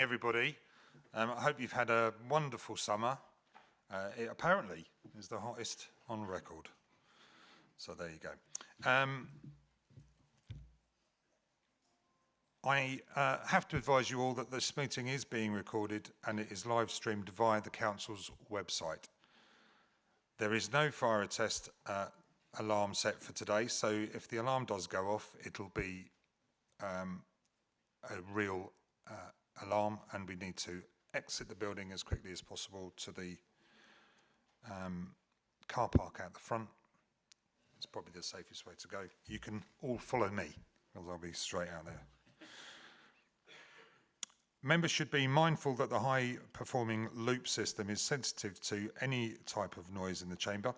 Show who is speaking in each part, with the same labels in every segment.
Speaker 1: Everybody, I hope you've had a wonderful summer. It apparently is the hottest on record. So there you go. I have to advise you all that this meeting is being recorded and it is live streamed via the Council's website. There is no fire test alarm set for today, so if the alarm does go off, it'll be a real alarm, and we need to exit the building as quickly as possible to the car park out the front. It's probably the safest way to go. You can all follow me, because I'll be straight out there. Members should be mindful that the high-performing loop system is sensitive to any type of noise in the chamber.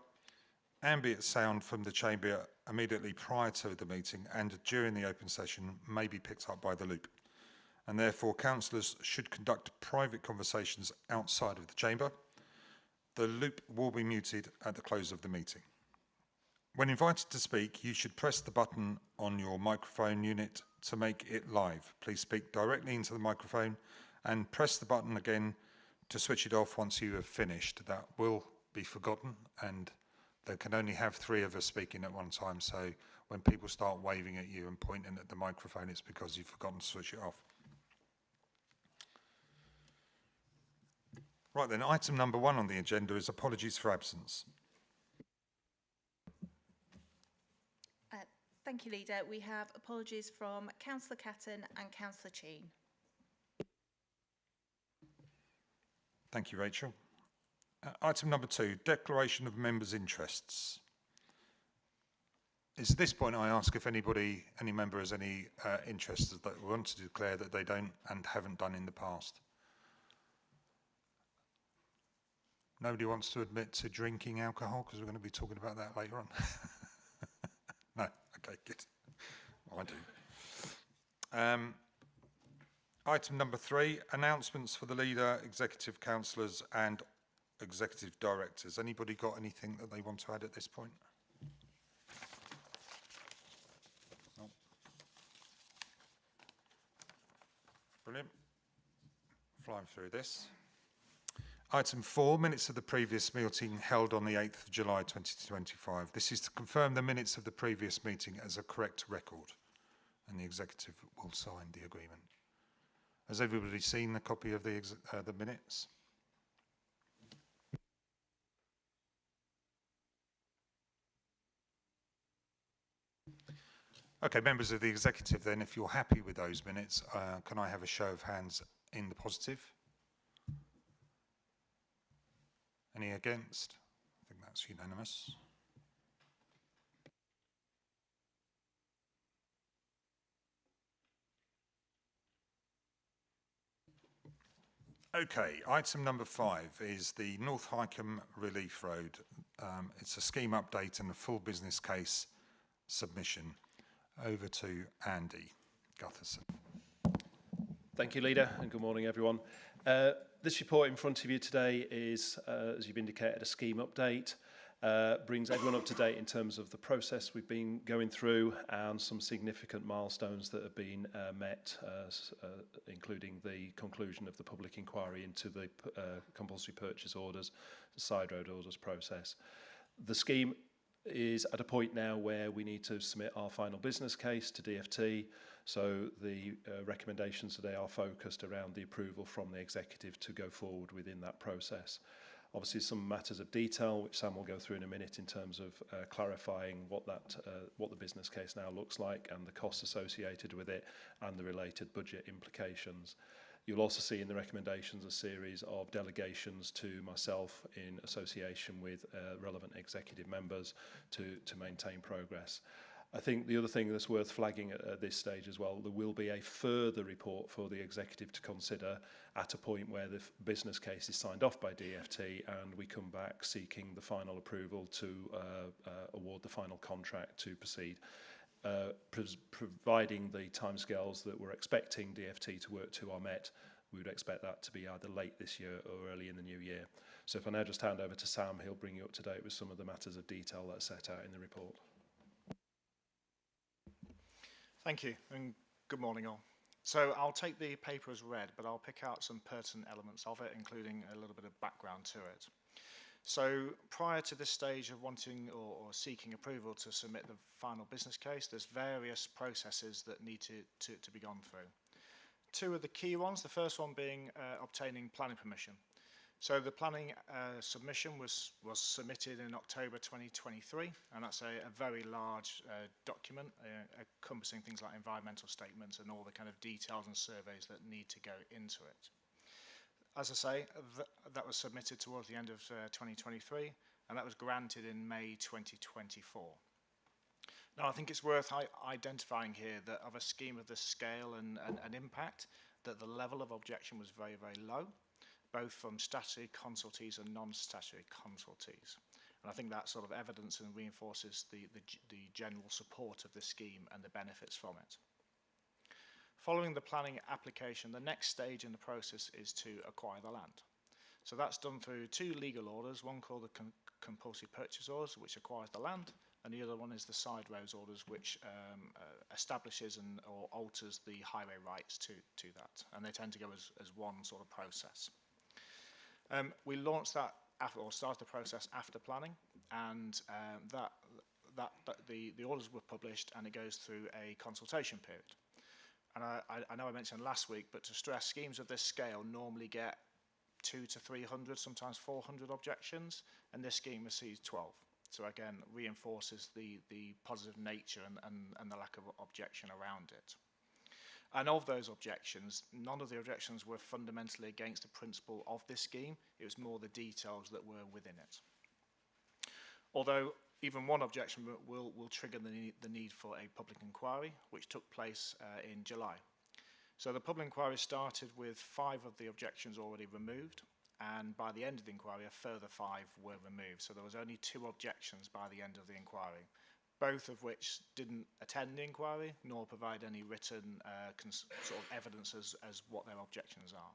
Speaker 1: Ambient sound from the chamber immediately prior to the meeting and during the open session may be picked up by the loop, and therefore councillors should conduct private conversations outside of the chamber. The loop will be muted at the close of the meeting. When invited to speak, you should press the button on your microphone unit to make it live. Please speak directly into the microphone and press the button again to switch it off once you have finished. That will be forgotten, and they can only have 3 of us speaking at one time, so when people start waving at you and pointing at the microphone, it's because you've forgotten to switch it off. Right then, item number 1 on the agenda is apologies for absence.
Speaker 2: Thank you, Leader. We have apologies from Councillor Catton and Councillor Cheyne.
Speaker 1: Thank you, Rachel. Item number 2, declaration of members' interests. It's at this point I ask if any member has any interests that they want to declare that they don't and haven't done in the past. Nobody wants to admit to drinking alcohol, because we're going to be talking about that later on. No, okay, good. Well, I do. Item number 3, announcements for the leader, executive councillors and executive directors. Anybody got anything that they want to add at this point? No. Brilliant. Flying through this. Item 4, minutes of the previous meeting held on the 8th of July 2025. This is to confirm the minutes of the previous meeting as a correct record, and the executive will sign the agreement. Has everybody seen the copy of the minutes? Okay, members of the executive then, if you're happy with those minutes, can I have a show of hands in the positive? Any against? I think that's unanimous. Okay, item number 5 is the North Hykeham Relief Road. It's a scheme update and a full business case submission. Over to Andy Gutherson.
Speaker 3: Thank you, Leader, and good morning, everyone. This report in front of you today is, as you've indicated, a scheme update. Brings everyone up to date in terms of the process we've been going through and some significant milestones that have been met, including the conclusion of the public inquiry into the compulsory purchase orders, the side road orders process. The scheme is at a point now where we need to submit our final business case to DfT. So the recommendations today are focused around the approval from the executive to go forward within that process. Obviously, some matters of detail, which Sam will go through in a minute, in terms of clarifying what the business case now looks like and the costs associated with it and the related budget implications. You'll also see in the recommendations a series of delegations to myself in association with relevant executive members to maintain progress. I think the other thing that's worth flagging at this stage as well, there will be a further report for the executive to consider at a point where the business case is signed off by DfT and we come back seeking the final approval to award the final contract to proceed. Providing the timescales that we're expecting DfT to work to are met, we would expect that to be either late this year or early in the new year. So if I now just hand over to Sam, he'll bring you up to date with some of the matters of detail that are set out in the report.
Speaker 4: Thank you, and good morning all. So I'll take the paper as read, but I'll pick out some pertinent elements of it, including a little bit of background to it. So prior to this stage of wanting or seeking approval to submit the final business case, there's various processes that need to be gone through. Two of the key ones, the first one being obtaining planning permission. So the planning submission was submitted in October 2023, and that's a very large document encompassing things like environmental statements and all the kind of details and surveys that need to go into it. As I say, that was submitted towards the end of 2023, and that was granted in May 2024. Now, I think it's worth identifying here that of a scheme of this scale and impact, that the level of objection was very, very low, both from statutory consultees and non-statutory consultees. And I think that sort of evidence and reinforces the general support of the scheme and the benefits from it. Following the planning application, the next stage in the process is to acquire the land. So that's done through two legal orders, one called the compulsory purchase orders, which acquires the land, and the other one is the side roads orders, which establishes or alters the highway rights to that. And they tend to go as one sort of process. We launched that or started the process after planning, and the orders were published, and it goes through a consultation period. And I know I mentioned last week, but to stress, schemes of this scale normally get 200 to 300, sometimes 400 objections, and this scheme receives 12. So again, reinforces the positive nature and the lack of objection around it. And of those objections, none of the objections were fundamentally against the principle of this scheme. It was more the details that were within it. Although even one objection will trigger the need for a public inquiry, which took place in July. So the public inquiry started with 5 of the objections already removed, and by the end of the inquiry, a further 5 were removed. So there was only 2 objections by the end of the inquiry, both of which didn't attend the inquiry nor provide any written sort of evidence as what their objections are.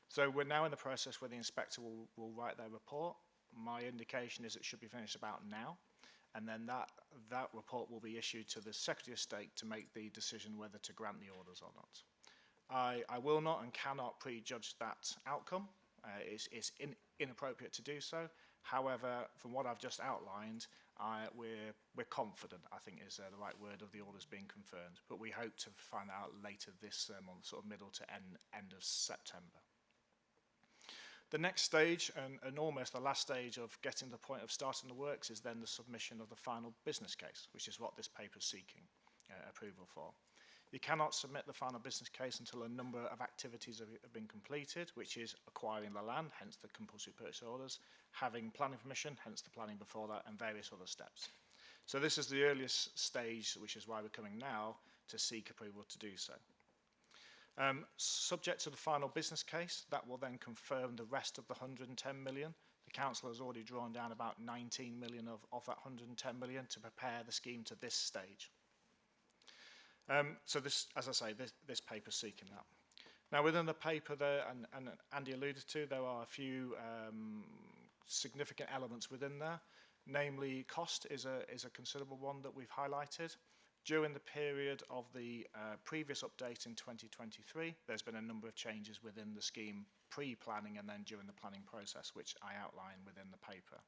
Speaker 4: So we're now in the process where the inspector will write their report. My indication is it should be finished about now, and then that report will be issued to the Secretary of State to make the decision whether to grant the orders or not. I will not and cannot prejudge that outcome. It's inappropriate to do so. However, from what I've just outlined, we're confident, I think is the right word, of the orders being confirmed. But we hope to find out later this month, sort of middle to end of September. The next stage, and almost the last stage of getting to the point of starting the works, is then the submission of the final business case, which is what this paper is seeking approval for. You cannot submit the final business case until a number of activities have been completed, which is acquiring the land, hence the compulsory purchase orders, having planning permission, hence the planning before that, and various other steps. So this is the earliest stage, which is why we're coming now to seek approval to do so. Subject to the final business case, that will then confirm the rest of the 110 million. The council has already drawn down about 19 million of that 110 million to prepare the scheme to this stage. So this, as I say, this paper is seeking that. Now within the paper there, and Andy alluded to, there are a few significant elements within there. Namely, cost is a considerable one that we've highlighted. During the period of the previous update in 2023, there's been a number of changes within the scheme pre-planning and then during the planning process, which I outline within the paper.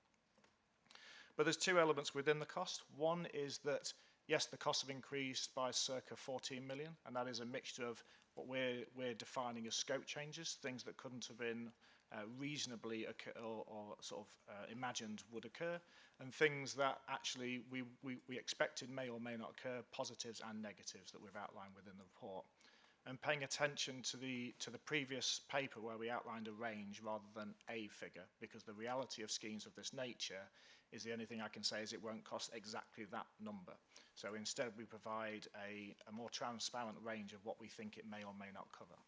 Speaker 4: But there's 2 elements within the cost. One is that, yes, the costs have increased by circa 14 million, and that is a mixture of what we're defining as scope changes, things that couldn't have been reasonably or sort of imagined would occur, and things that actually we expected may or may not occur, positives and negatives that we've outlined within the report. And paying attention to the previous paper where we outlined a range rather than a figure, because the reality of schemes of this nature is the only thing I can say is it won't cost exactly that number. So instead we provide a more transparent range of what we think it may or may not cover.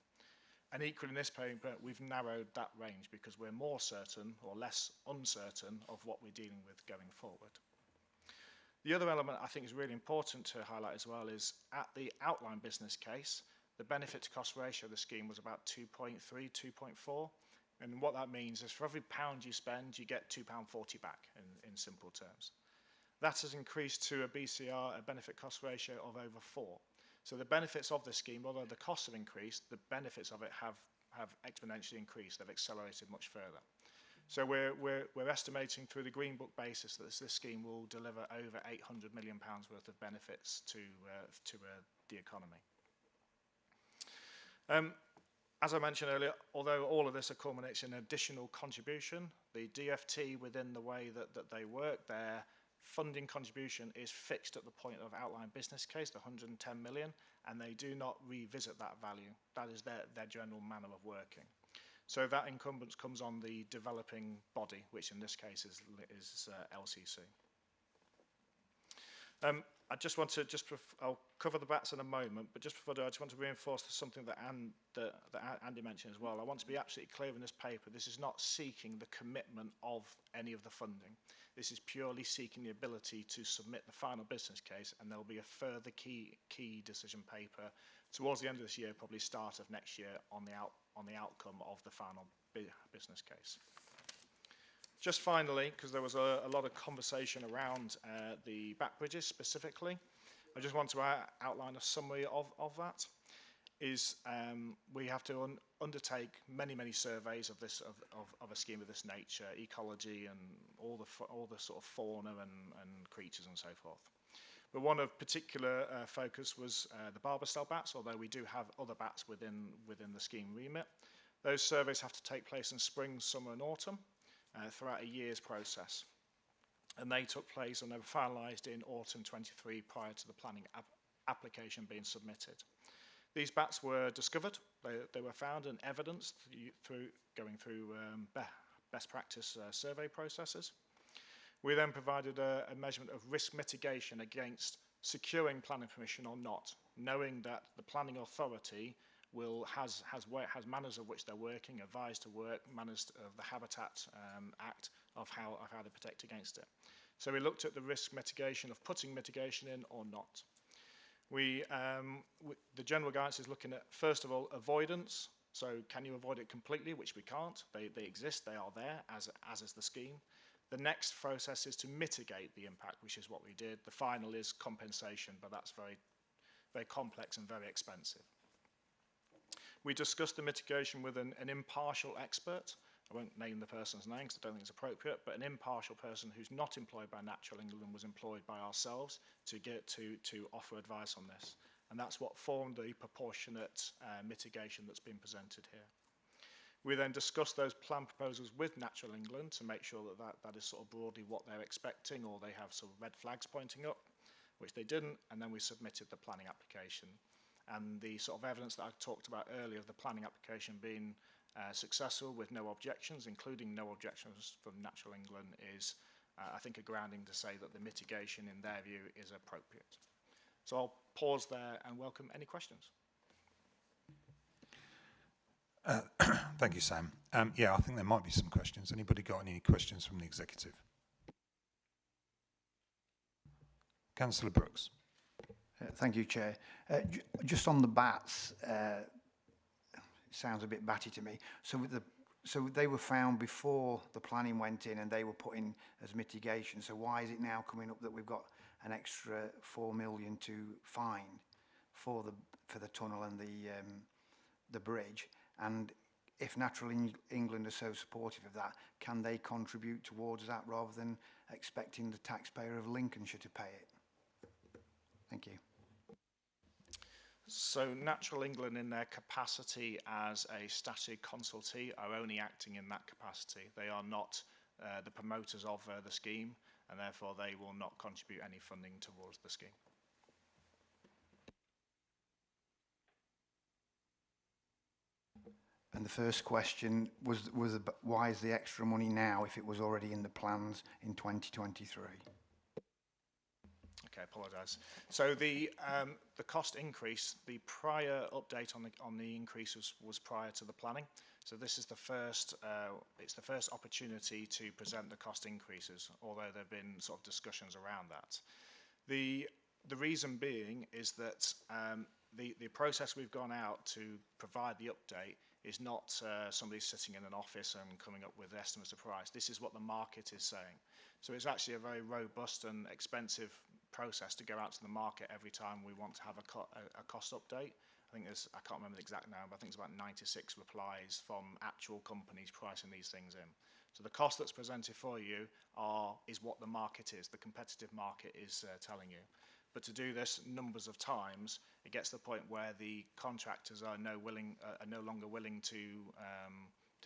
Speaker 4: And equally in this paper, we've narrowed that range because we're more certain or less uncertain of what we're dealing with going forward. The other element I think is really important to highlight as well is at the outline business case, the benefit to cost ratio of the scheme was about 2.3, 2.4. And what that means is for every £1 you spend, you get £2.40 back in simple terms. That has increased to a BCR, a benefit cost ratio of over 4. So the benefits of this scheme, although the costs have increased, the benefits of it have exponentially increased. They've accelerated much further. So we're estimating through the Green Book basis that this scheme will deliver over £800 million worth of benefits to the economy. As I mentioned earlier, although all of this culminates in additional contribution, the DFT, within the way that they work, their funding contribution is fixed at the point of outline business case, the 110 million, and they do not revisit that value. That is their general manner of working. So that incumbence comes on the developing body, which in this case is LCC. I just want to, I'll cover the BATs in a moment, but just before I do, I just want to reinforce something that Andy mentioned as well. I want to be absolutely clear in this paper, this is not seeking the commitment of any of the funding. This is purely seeking the ability to submit the final business case, and there will be a further key decision paper towards the end of this year, probably start of next year, on the outcome of the final business case. Just finally, because there was a lot of conversation around the back bridges specifically, I just want to outline a summary of that. We have to undertake many surveys of a scheme of this nature, ecology and all the sort of fauna and creatures and so forth. But one of particular focus was the Barbastell bats, although we do have other bats within the scheme remit. Those surveys have to take place in spring, summer and autumn throughout a year's process. And they took place and they were finalised in autumn 23 prior to the planning application being submitted. These bats were discovered, they were found and evidenced through going through best practice survey processes. We then provided a measurement of risk mitigation against securing planning permission or not, knowing that the planning authority has manners of which they're working, advised to work, manners of the Habitat Act of how they protect against it. So we looked at the risk mitigation of putting mitigation in or not. The general guidance is looking at, first of all, avoidance. So can you avoid it completely, which we can't. They exist, they are there, as is the scheme. The next process is to mitigate the impact, which is what we did. The final is compensation, but that's very, very complex and very expensive. We discussed the mitigation with an impartial expert. I won't name the person's name because I don't think it's appropriate, but an impartial person who's not employed by Natural England was employed by ourselves to offer advice on this. And that's what formed the proportionate mitigation that's been presented here. We then discussed those plan proposals with Natural England to make sure that is sort of broadly what they're expecting, or they have sort of red flags pointing up, which they didn't, and then we submitted the planning application. And the sort of evidence that I talked about earlier of the planning application being successful with no objections, including no objections from Natural England, is, I think, a grounding to say that the mitigation, in their view, is appropriate. So I'll pause there and welcome any questions.
Speaker 1: Thank you, Sam. Yeah, I think there might be some questions. Anybody got any questions from the executive? Councillor Brooks.
Speaker 5: Thank you, Chair. Just on the bats, it sounds a bit batty to me. So they were found before the planning went in and they were put in as mitigation. So why is it now coming up that we've got an extra 4 million to find for the tunnel and the bridge? And if Natural England are so supportive of that, can they contribute towards that rather than expecting the taxpayer of Lincolnshire to pay it? Thank you.
Speaker 4: So Natural England, in their capacity as a statutory consultee, are only acting in that capacity. They are not the promoters of the scheme, and therefore they will not contribute any funding towards the scheme.
Speaker 5: And the first question was why is the extra money now if it was already in the plans in 2023?
Speaker 4: Okay, apologise. So the cost increase, the prior update on the increase was prior to the planning. So this is the first it's the first opportunity to present the cost increases, although there have been sort of discussions around that. The reason being is that the process we've gone out to provide the update is not somebody sitting in an office and coming up with estimates of price. This is what the market is saying. So it's actually a very robust and expensive process to go out to the market every time we want to have a cost update. I think there's, I can't remember the exact number, but I think it's about 96 replies from actual companies pricing these things in. So the cost that's presented for you is what the market is, the competitive market is telling you. But to do this numbers of times, it gets to the point where the contractors are no longer willing to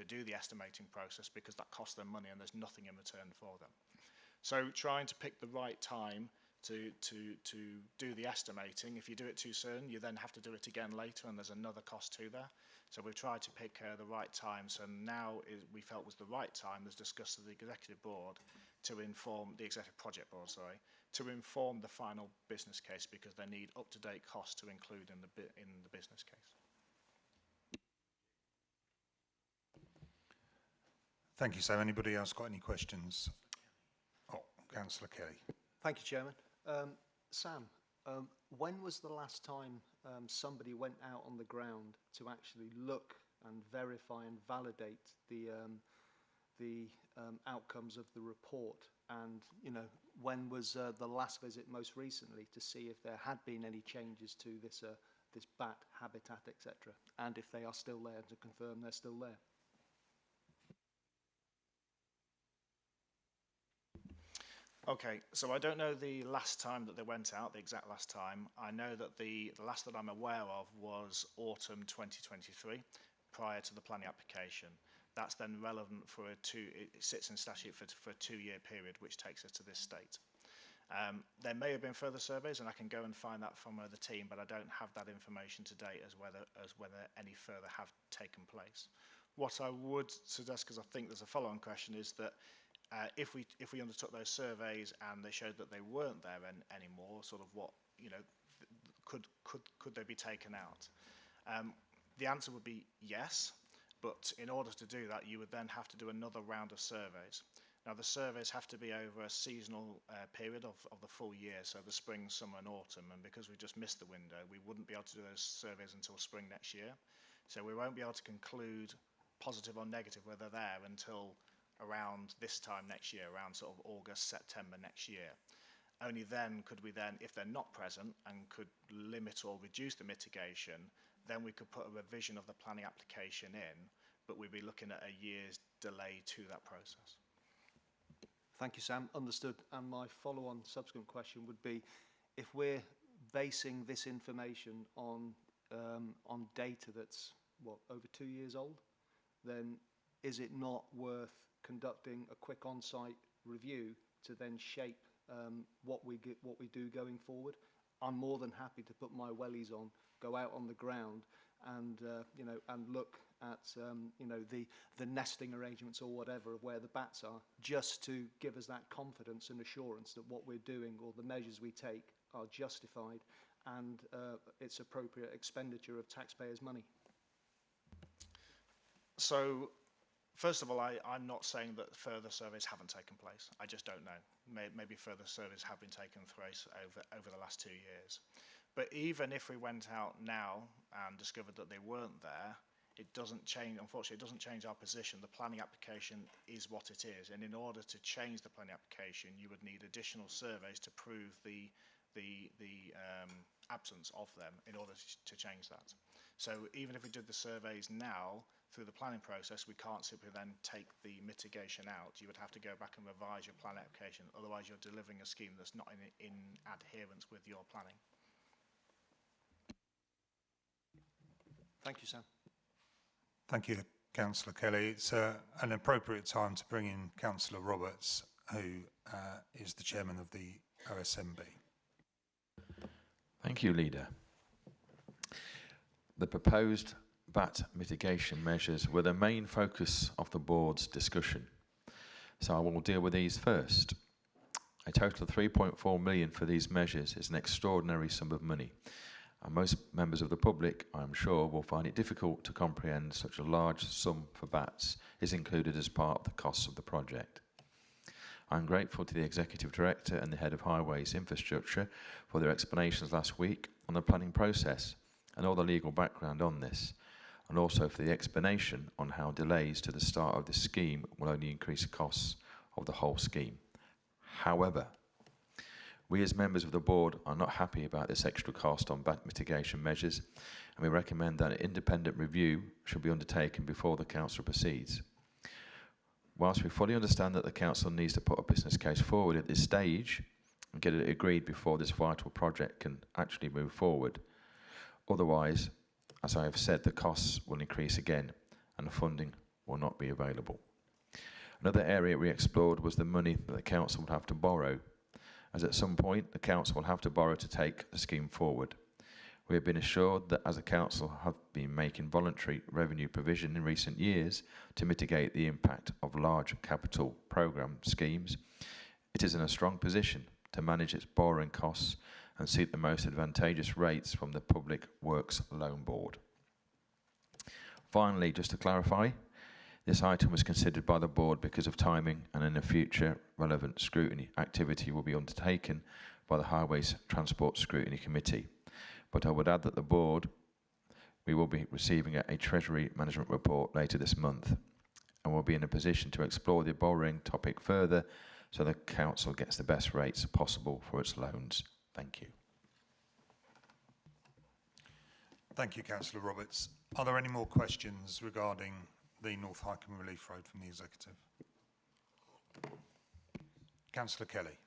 Speaker 4: do the estimating process because that costs them money and there's nothing in return for them. So trying to pick the right time to do the estimating. If you do it too soon, you then have to do it again later, and there's another cost to that. So we've tried to pick the right time. So now we felt was the right time, as discussed with the executive board, to inform the executive project board, to inform the final business case, because they need up-to-date costs to include in the business case.
Speaker 1: Thank you, Sam. Anybody else got any questions? Oh, Councillor Kelly.
Speaker 6: Thank you, Chairman. Sam, when was the last time somebody went out on the ground to actually look and verify and validate the outcomes of the report? And, you know, when was the last visit most recently to see if there had been any changes to this bat habitat, etc., and if they are still there, to confirm they're still there?
Speaker 4: Okay, so I don't know the last time that they went out, the exact last time. I know that the last that I'm aware of was autumn 2023, prior to the planning application. That's then relevant for it sits in statute for a 2-year period, which takes us to this state. There may have been further surveys, and I can go and find that from the team, but I don't have that information to date as whether any further have taken place. What I would suggest, because I think there's a follow-on question, is that if we undertook those surveys and they showed that they weren't there anymore, sort of what, you know, could they be taken out? The answer would be yes, but in order to do that, you would then have to do another round of surveys. Now, the surveys have to be over a seasonal period of the full year, so the spring, summer and autumn, and because we just missed the window, we wouldn't be able to do those surveys until spring next year. So we won't be able to conclude positive or negative whether they're there until around this time next year, around sort of August, September next year. Only then could we then, if they're not present and could limit or reduce the mitigation, then we could put a revision of the planning application in, but we'd be looking at a year's delay to that process.
Speaker 6: Thank you, Sam. Understood. And my follow-on subsequent question would be, if we're basing this information on data that's, what, over 2 years old, then is it not worth conducting a quick on-site review to then shape what we do going forward? I'm more than happy to put my wellies on, go out on the ground, and you know, and look at you know, the nesting arrangements or whatever of where the bats are, just to give us that confidence and assurance that what we're doing or the measures we take are justified and it's appropriate expenditure of taxpayers' money.
Speaker 4: So, first of all, I'm not saying that further surveys haven't taken place. I just don't know. Maybe further surveys have been taken place over the last 2 years. But even if we went out now and discovered that they weren't there, it doesn't change, unfortunately, it doesn't change our position. The planning application is what it is. And in order to change the planning application, you would need additional surveys to prove the absence of them in order to change that. So even if we did the surveys now, through the planning process, we can't simply then take the mitigation out. You would have to go back and revise your planning application. Otherwise, you're delivering a scheme that's not in adherence with your planning.
Speaker 6: Thank you, Sam.
Speaker 1: Thank you, Councillor Kelly. It's an appropriate time to bring in Councillor Roberts, who is the chairman of the OSMB.
Speaker 7: Thank you, Leader. The proposed bat mitigation measures were the main focus of the board's discussion. So I will deal with these first. A total of 3.4 million for these measures is an extraordinary sum of money, and most members of the public, I'm sure, will find it difficult to comprehend such a large sum for bats is included as part of the costs of the project. I'm grateful to the Executive Director and the Head of Highways Infrastructure for their explanations last week on the planning process and all the legal background on this, and also for the explanation on how delays to the start of the scheme will only increase costs of the whole scheme. However, We as members of the board are not happy about this extra cost on bat mitigation measures, and we recommend that an independent review should be undertaken before the council proceeds. Whilst we fully understand that the council needs to put a business case forward at this stage and get it agreed before this vital project can actually move forward, otherwise, as I have said, the costs will increase again and the funding will not be available. Another area we explored was the money that the council would have to borrow, as at some point the council will have to borrow to take the scheme forward. We have been assured that as a council have been making voluntary revenue provision in recent years to mitigate the impact of large capital programme schemes, it is in a strong position to manage its borrowing costs and seek the most advantageous rates from the Public Works Loan Board. Finally, just to clarify, this item was considered by the board because of timing, and in the future relevant scrutiny activity will be undertaken by the Highways Transport Scrutiny Committee. But I would add that the board, we will be receiving a Treasury Management report later this month and will be in a position to explore the borrowing topic further so the council gets the best rates possible for its loans. Thank you.
Speaker 1: Thank you, Councillor Roberts. Are there any more questions regarding the North Highcombe Relief Road from the Executive? Councillor Kelly.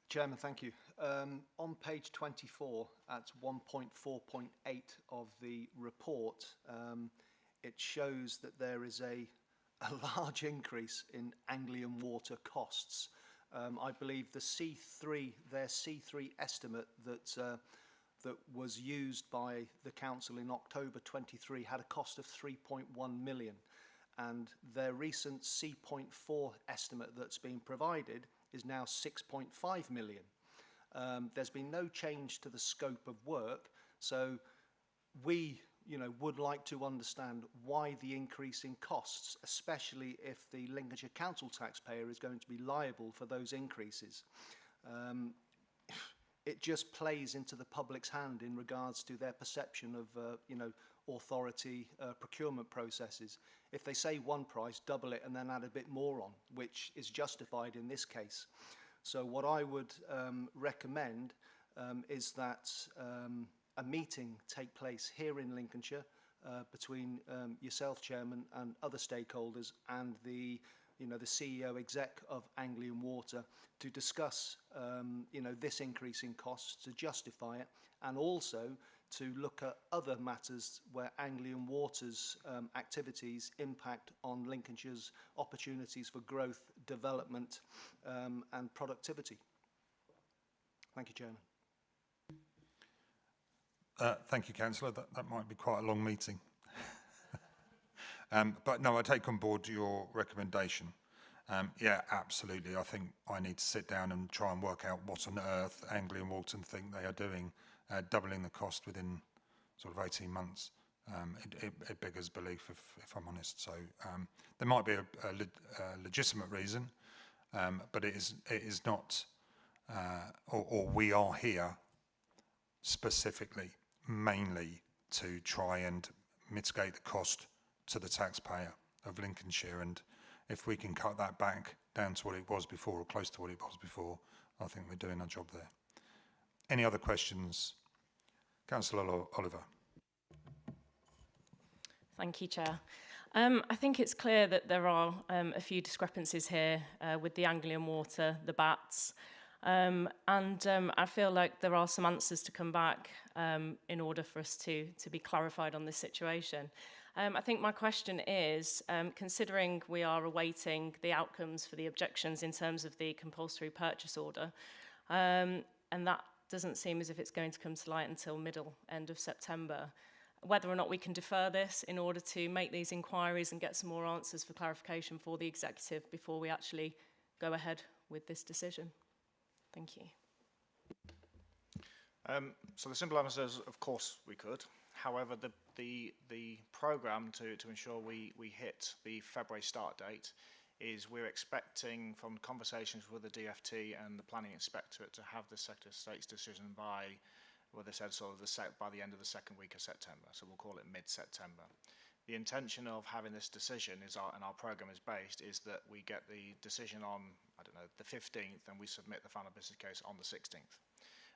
Speaker 6: Chairman, thank you. On page 24, at 1.4.8 of the report, it shows that there is a large increase in Anglian Water costs. I believe the their C3 estimate that was used by the council in October 23 had a cost of 3.1 million, and their recent C.4 estimate that's been provided is now 6.5 million. There's been no change to the scope of work, so we would like to understand why the increase in costs, especially if the Lincolnshire Council taxpayer is going to be liable for those increases. It just plays into the public's hand in regards to their perception of authority procurement processes. If they say one price, double it and then add a bit more on, which is justified in this case. So what I would recommend is that a meeting take place here in Lincolnshire between yourself, Chairman, and other stakeholders, and the CEO exec of Anglian Water to discuss this increase in costs, to justify it, and also to look at other matters where Anglian Water's activities impact on Lincolnshire's opportunities for growth, development and productivity. Thank you, Chairman.
Speaker 1: Thank you, Councillor. That might be quite a long meeting. But no, I take on board your recommendation. Yeah, absolutely. I think I need to sit down and try and work out what on earth Anglian Water think they are doing, doubling the cost within sort of 18 months. It beggars belief, if I'm honest. So there might be a legitimate reason, but it is not, or we are here specifically, mainly to try and mitigate the cost to the taxpayer of Lincolnshire, and if we can cut that back down to what it was before or close to what it was before, I think we're doing our job there. Any other questions? Councillor Oliver.
Speaker 8: Thank you, Chair. I think it's clear that there are a few discrepancies here with the Anglian Water, the BATs, and I feel like there are some answers to come back in order for us to be clarified on this situation. I think my question is, considering we are awaiting the outcomes for the objections in terms of the compulsory purchase order, and that doesn't seem as if it's going to come to light until end of September, whether or not we can defer this in order to make these inquiries and get some more answers for clarification for the executive before we actually go ahead with this decision. Thank you.
Speaker 4: So the simple answer is, of course, we could. However, the programme to ensure we hit the February start date is we're expecting, from conversations with the DFT and the Planning Inspectorate, to have the Secretary of State's decision by, well, they said sort of by the end of the second week of September. So we'll call it mid-September. The intention of having this decision is, and our programme is based, is that we get the decision on I don't know, the 15th, and we submit the final business case on the 16th.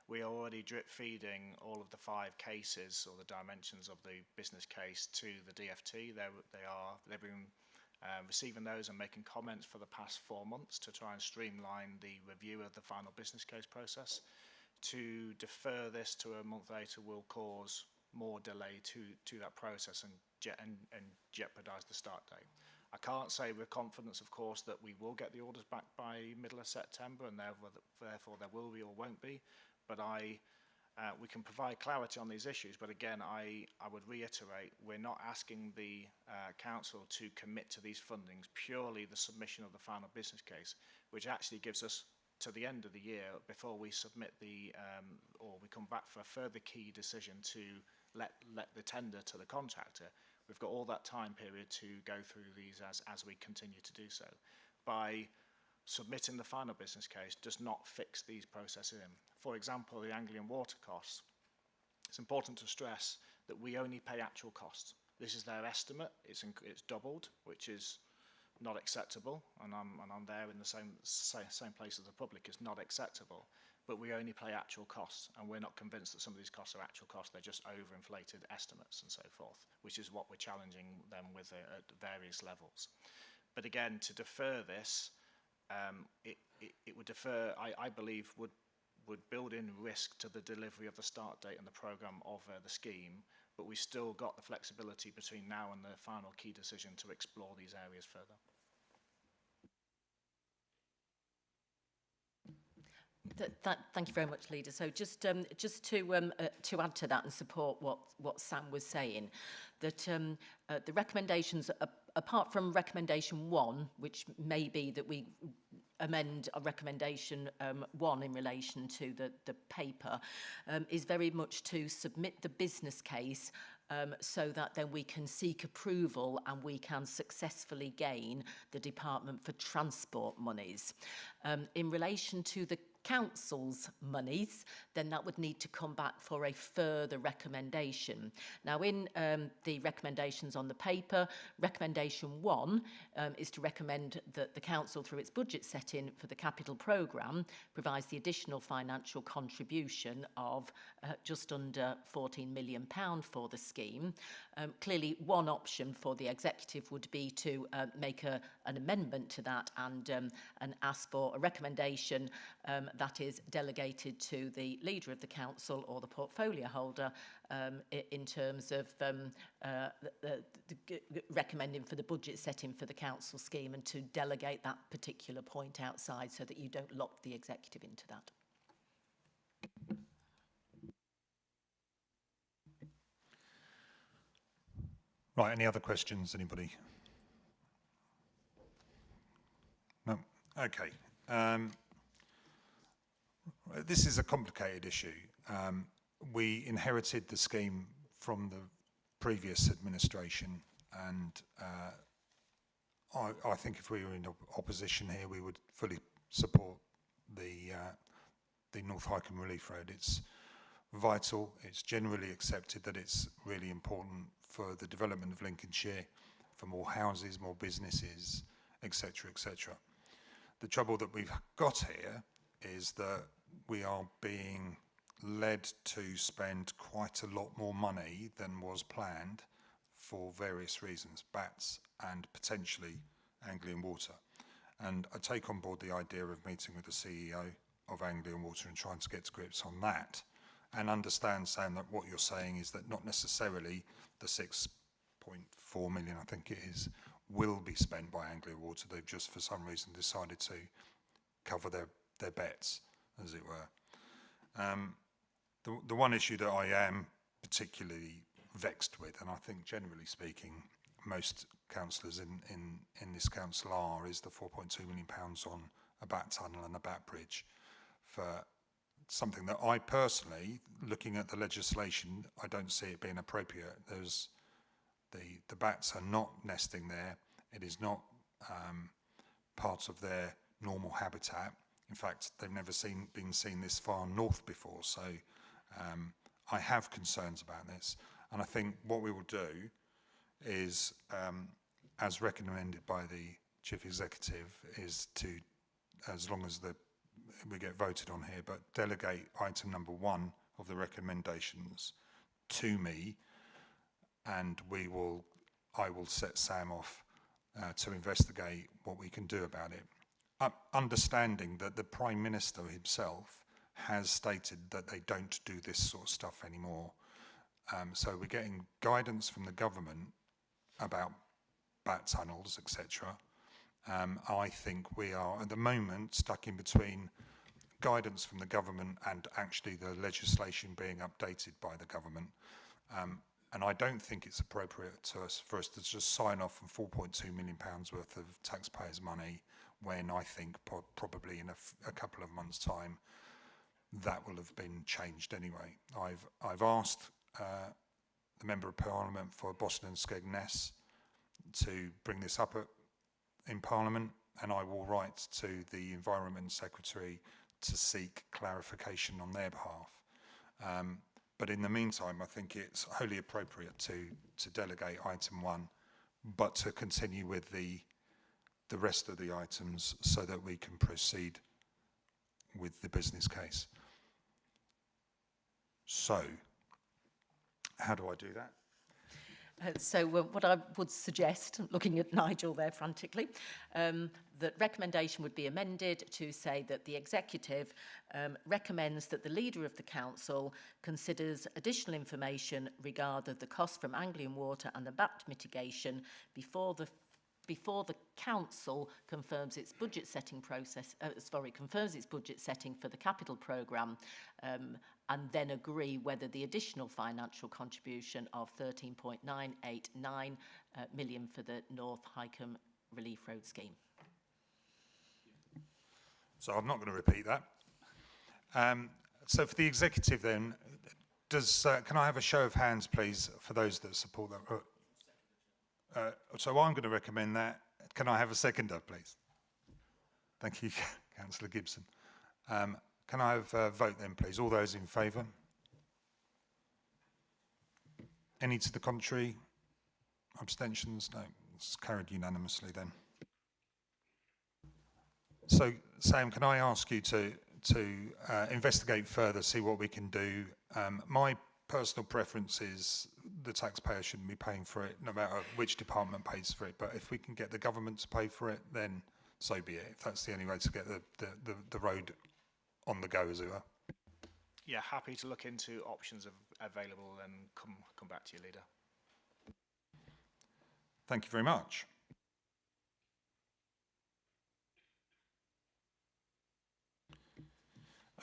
Speaker 4: We are already drip feeding all of the 5 cases or the dimensions of the business case to the DFT. They've been receiving those and making comments for the past 4 months to try and streamline the review of the final business case process. To defer this to a month later will cause more delay to that process and jeopardise the start date. I can't say with confidence, of course, that we will get the orders back by middle of September, and therefore there will be or won't be. But we can provide clarity on these issues. But again, I would reiterate, we're not asking the council to commit to these fundings, purely the submission of the final business case, which actually gives us to the end of the year before we submit or we come back for a further key decision to let the tender to the contractor. We've got all that time period to go through these as we continue to do so. By submitting the final business case does not fix these processes in. For example, the Anglian water costs. It's important to stress that we only pay actual costs. This is their estimate. It's doubled, which is not acceptable, and I'm there in the same place as the public. It's not acceptable, but we only pay actual costs, and we're not convinced that some of these costs are actual costs. They're just overinflated estimates and so forth, which is what we're challenging them with at various levels. But again, to defer this, it would defer, I believe, would build in risk to the delivery of the start date and the programme of the scheme, but we still got the flexibility between now and the final key decision to explore these areas further.
Speaker 9: Thank you very much, Leader. So just to add to that and support what Sam was saying, that the recommendations, apart from recommendation 1, which may be that we amend a recommendation 1 in relation to the paper, is very much to submit the business case so that then we can seek approval and we can successfully gain the Department for Transport monies. In relation to the council's monies, then that would need to come back for a further recommendation. Now, in the recommendations on the paper, recommendation 1 is to recommend that the council, through its budget setting for the capital programme, provides the additional financial contribution of just under £14 million for the scheme. Clearly, one option for the executive would be to make an amendment to that and ask for a recommendation that is delegated to the leader of the council or the portfolio holder in terms of recommending for the budget setting for the council scheme, and to delegate that particular point outside so that you don't lock the executive into that.
Speaker 1: Right, any other questions, anybody? No? Okay. This is a complicated issue. We inherited the scheme from the previous administration, and I think if we were in opposition here, we would fully support the North Highcombe Relief Road. It's vital. It's generally accepted that it's really important for the development of Lincolnshire, for more houses, more businesses, etc., etc. The trouble that we've got here is that we are being led to spend quite a lot more money than was planned for various reasons, BATS and potentially Anglian Water. And I take on board the idea of meeting with the CEO of Anglian Water and trying to get to grips on that, and understand, Sam, that what you're saying is that not necessarily the 6.4 million, I think it is, will be spent by Anglian Water. They've just for some reason decided to cover their bets, as it were. The one issue that I am particularly vexed with, and I think generally speaking most councillors in this council are, is the £4.2 million on a BAT tunnel and a BAT bridge, for something that I personally, looking at the legislation, I don't see it being appropriate. There's the bats are not nesting there. It is not part of their normal habitat. In fact, they've never been seen this far north before. So I have concerns about this. And I think what we will do is, as recommended by the Chief Executive, is to as long as we get voted on here, but delegate item number 1 of the recommendations to me, and I will set Sam off to investigate what we can do about it. Understanding that the Prime Minister himself has stated that they don't do this sort of stuff anymore. So we're getting guidance from the government about bat tunnels, etc. I think we are at the moment stuck in between guidance from the government and actually the legislation being updated by the government. And I don't think it's appropriate for us to just sign off on £4.2 million worth of taxpayers' money when I think probably in a couple of months' time that will have been changed anyway. I've asked the Member of Parliament for Boston and Skegness to bring this up in Parliament, and I will write to the Environment Secretary to seek clarification on their behalf. But in the meantime, I think it's wholly appropriate to delegate item 1, but to continue with the rest of the items so that we can proceed with the business case. So, how do I do that?
Speaker 9: What I would suggest, looking at Nigel there frantically, that recommendation would be amended to say that the executive recommends that the leader of the council considers additional information regarding the cost from Anglian Water and the bat mitigation before the council confirms its budget setting process, confirms its budget setting for the capital programme, and then agree whether the additional financial contribution of 13.989 million for the North Highcombe Relief Road scheme.
Speaker 1: So I'm not going to repeat that. So for the executive then, can I have a show of hands, please, for those that support that? So I'm going to recommend that. Can I have a seconder, please? Thank you, Councillor Gibson. Can I have a vote then, please? All those in favour? Any to the contrary? Abstentions? No. It's carried unanimously then. So, Sam, can I ask you to investigate further, see what we can do? My personal preference is the taxpayer shouldn't be paying for it, no matter which department pays for it. But if we can get the government to pay for it, then so be it. If that's the only way to get the road on the go, as it were.
Speaker 4: Yeah, happy to look into options available and come back to you, Leader.
Speaker 1: Thank you very much.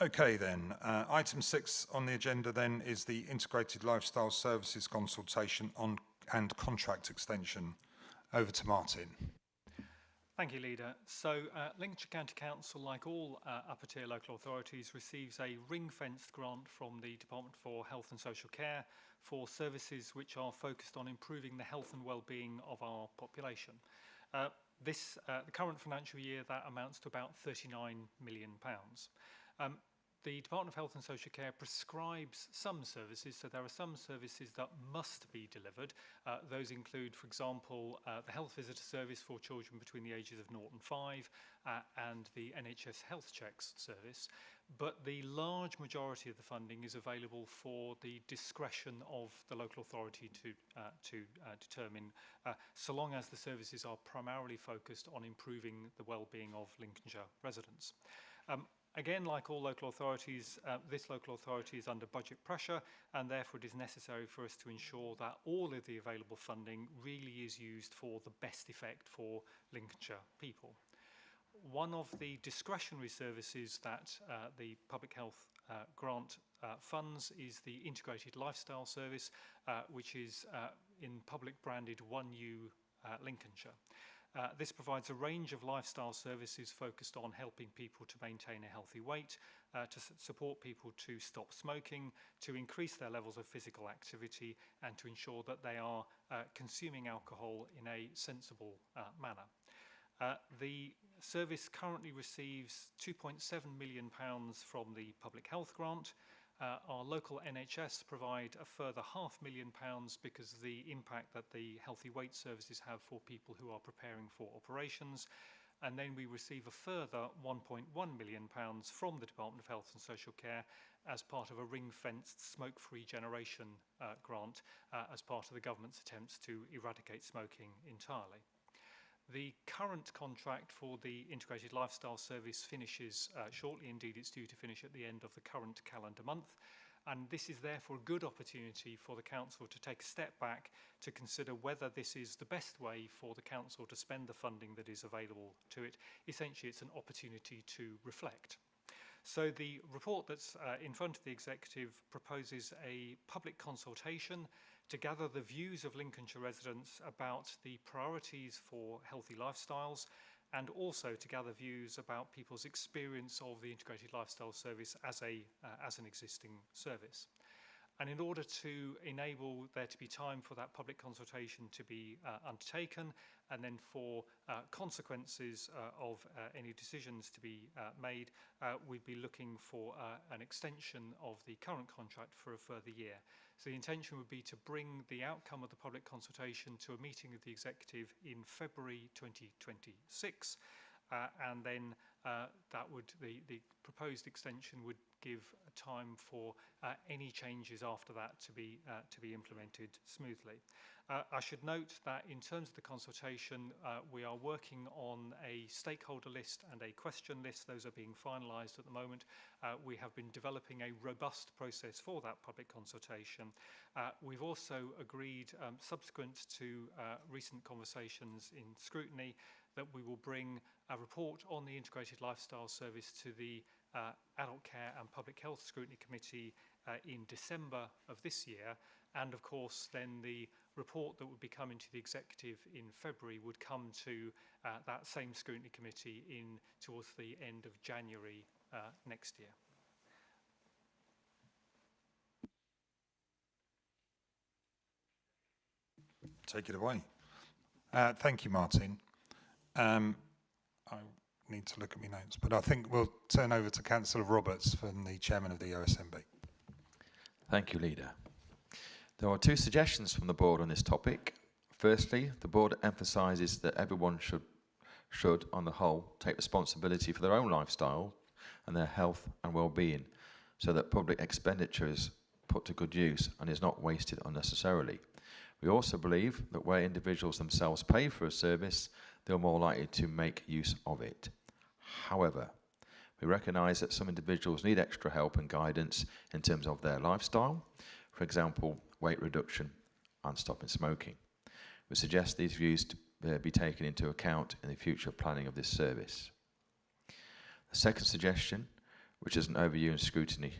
Speaker 1: Okay then, item 6 on the agenda then is the Integrated Lifestyle Services Consultation and Contract Extension. Over to Martin.
Speaker 10: Thank you, Leader. So Lincolnshire County Council, like all upper tier local authorities, receives a ring-fenced grant from the Department for Health and Social Care for services which are focused on improving the health and well-being of our population. The current financial year, that amounts to about £39 million. The Department of Health and Social Care prescribes some services, so there are some services that must be delivered. Those include, for example, the health visitor service for children between the ages of 0 and 5 and the NHS Health Checks service. But the large majority of the funding is available for the discretion of the local authority to determine, so long as the services are primarily focused on improving the well-being of Lincolnshire residents. Again, like all local authorities, this local authority is under budget pressure, and therefore it is necessary for us to ensure that all of the available funding really is used for the best effect for Lincolnshire people. One of the discretionary services that the Public Health Grant funds is the Integrated Lifestyle Service, which is in public branded 1U Lincolnshire. This provides a range of lifestyle services focused on helping people to maintain a healthy weight, to support people to stop smoking, to increase their levels of physical activity, and to ensure that they are consuming alcohol in a sensible manner. The service currently receives £2.7 million from the Public Health Grant. Our local NHS provide a further £500,000 because of the impact that the healthy weight services have for people who are preparing for operations. and then we receive a further £1.1 million from the Department of Health and Social Care as part of a ring-fenced smoke-free generation grant as part of the government's attempts to eradicate smoking entirely. The current contract for the Integrated Lifestyle Service finishes shortly. Indeed, it's due to finish at the end of the current calendar month. And this is therefore a good opportunity for the Council to take a step back to consider whether this is the best way for the Council to spend the funding that is available to it. Essentially, it's an opportunity to reflect. So the report that's in front of the Executive proposes a public consultation to gather the views of Lincolnshire residents about the priorities for healthy lifestyles, and also to gather views about people's experience of the Integrated Lifestyle Service as an existing service. And in order to enable there to be time for that public consultation to be undertaken, and then for consequences of any decisions to be made, we'd be looking for an extension of the current contract for a further year. So the intention would be to bring the outcome of the public consultation to a meeting of the Executive in February 2026, and then the proposed extension would give time for any changes after that to be implemented smoothly. I should note that in terms of the consultation, we are working on a stakeholder list and a question list. Those are being finalised at the moment. We have been developing a robust process for that public consultation. We've also agreed, subsequent to recent conversations in scrutiny, that we will bring a report on the Integrated Lifestyle Service to the Adult Care and Public Health Scrutiny Committee in December of this year, and of course then the report that would be coming to the Executive in February would come to that same Scrutiny Committee towards the end of January next year.
Speaker 1: Take it away. Thank you, Martin. I need to look at my notes, but I think we'll turn over to Councillor Roberts from the Chairman of the OSMB.
Speaker 7: Thank you, Leader. There are two suggestions from the board on this topic. Firstly, the board emphasises that everyone should, on the whole, take responsibility for their own lifestyle and their health and well-being, so that public expenditure is put to good use and is not wasted unnecessarily. We also believe that where individuals themselves pay for a service, they're more likely to make use of it. However, we recognise that some individuals need extra help and guidance in terms of their lifestyle, for example, weight reduction and stopping smoking. We suggest these views to be taken into account in the future planning of this service. The second suggestion, which is an overview and scrutiny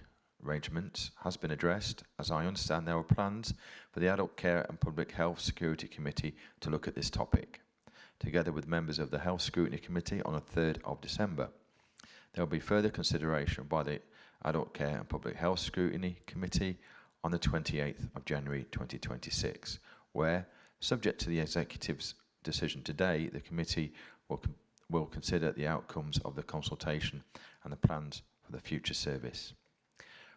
Speaker 7: arrangements, has been addressed. As I understand, there are plans for the Adult Care and Public Health Security Committee to look at this topic, together with members of the Health Scrutiny Committee on the 3rd of December. There will be further consideration by the Adult Care and Public Health Scrutiny Committee on the 28th of January 2026, where, subject to the Executive's decision today, the committee will consider the outcomes of the consultation and the plans for the future service.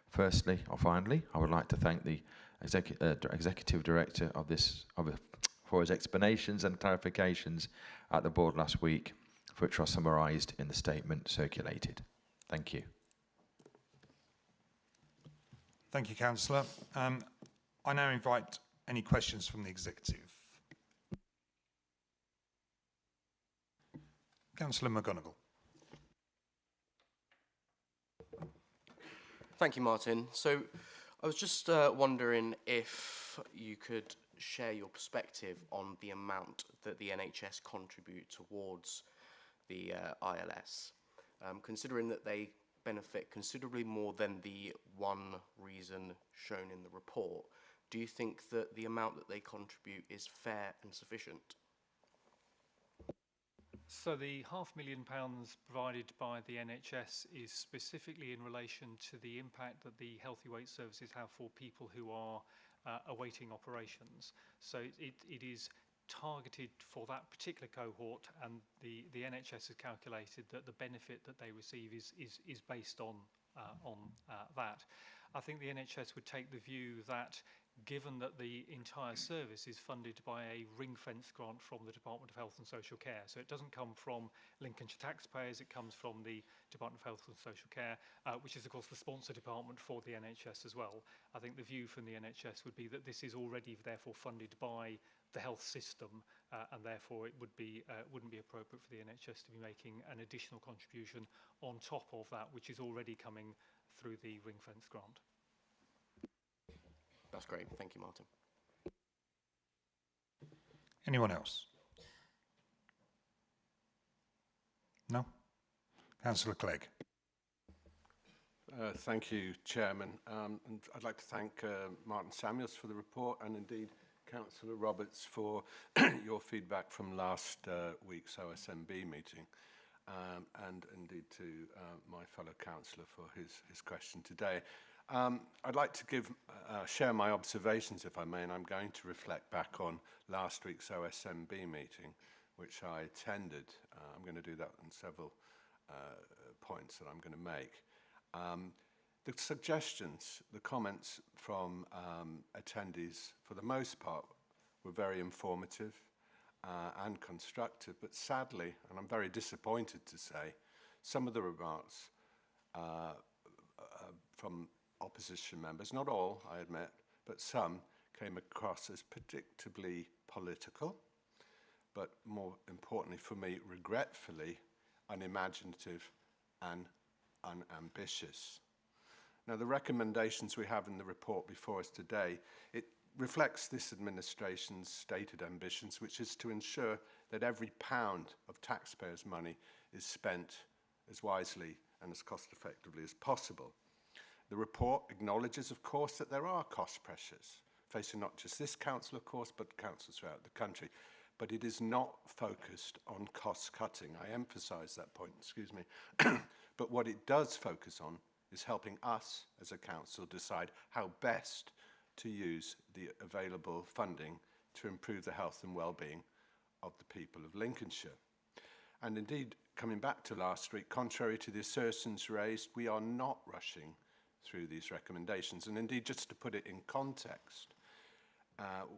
Speaker 7: Firstly, or finally, I would like to thank the Executive Director for his explanations and clarifications at the board last week, which are summarised in the statement circulated. Thank you.
Speaker 1: Thank you, Councillor. I now invite any questions from the Executive. Councillor McGonigal.
Speaker 11: Thank you, Martin. So I was just wondering if you could share your perspective on the amount that the NHS contribute towards the ILS, considering that they benefit considerably more than the one reason shown in the report. Do you think that the amount that they contribute is fair and sufficient?
Speaker 10: So the £500,000 provided by the NHS is specifically in relation to the impact that the Healthy Weight Services have for people who are awaiting operations. So it is targeted for that particular cohort, and the NHS has calculated that the benefit that they receive is based on that. I think the NHS would take the view that given that the entire service is funded by a ring-fence grant from the Department of Health and Social Care. So it doesn't come from Lincolnshire taxpayers, it comes from the Department of Health and Social Care, which is of course the sponsor department for the NHS as well. I think the view from the NHS would be that this is already therefore funded by the health system, and therefore it wouldn't be appropriate for the NHS to be making an additional contribution on top of that, which is already coming through the ring-fence grant.
Speaker 11: That's great. Thank you, Martin.
Speaker 1: Anyone else? No? Councillor Clegg.
Speaker 12: Thank you, Chairman. And I'd like to thank Martin Samuels for the report, and indeed Councillor Roberts for your feedback from last week's OSMB meeting, and indeed to my fellow councillor for his question today. I'd like to share my observations, if I may, and I'm going to reflect back on last week's OSMB meeting, which I attended. I'm going to do that on several points that I'm going to make. The suggestions, the comments from attendees, for the most part, were very informative and constructive, but sadly, and I'm very disappointed to say, some of the remarks from opposition members, not all, I admit, but some, came across as predictably political, but more importantly for me, regretfully, unimaginative and unambitious. Now, the recommendations we have in the report before us today, it reflects this administration's stated ambitions, which is to ensure that every pound of taxpayers' money is spent as wisely and as cost-effectively as possible. The report acknowledges, of course, that there are cost pressures facing not just this council, of course, but councils throughout the country. But it is not focused on cost cutting. I emphasise that point, excuse me. But what it does focus on is helping us as a council decide how best to use the available funding to improve the health and well-being of the people of Lincolnshire. And indeed, coming back to last week, contrary to the assertions raised, we are not rushing through these recommendations. And indeed, just to put it in context,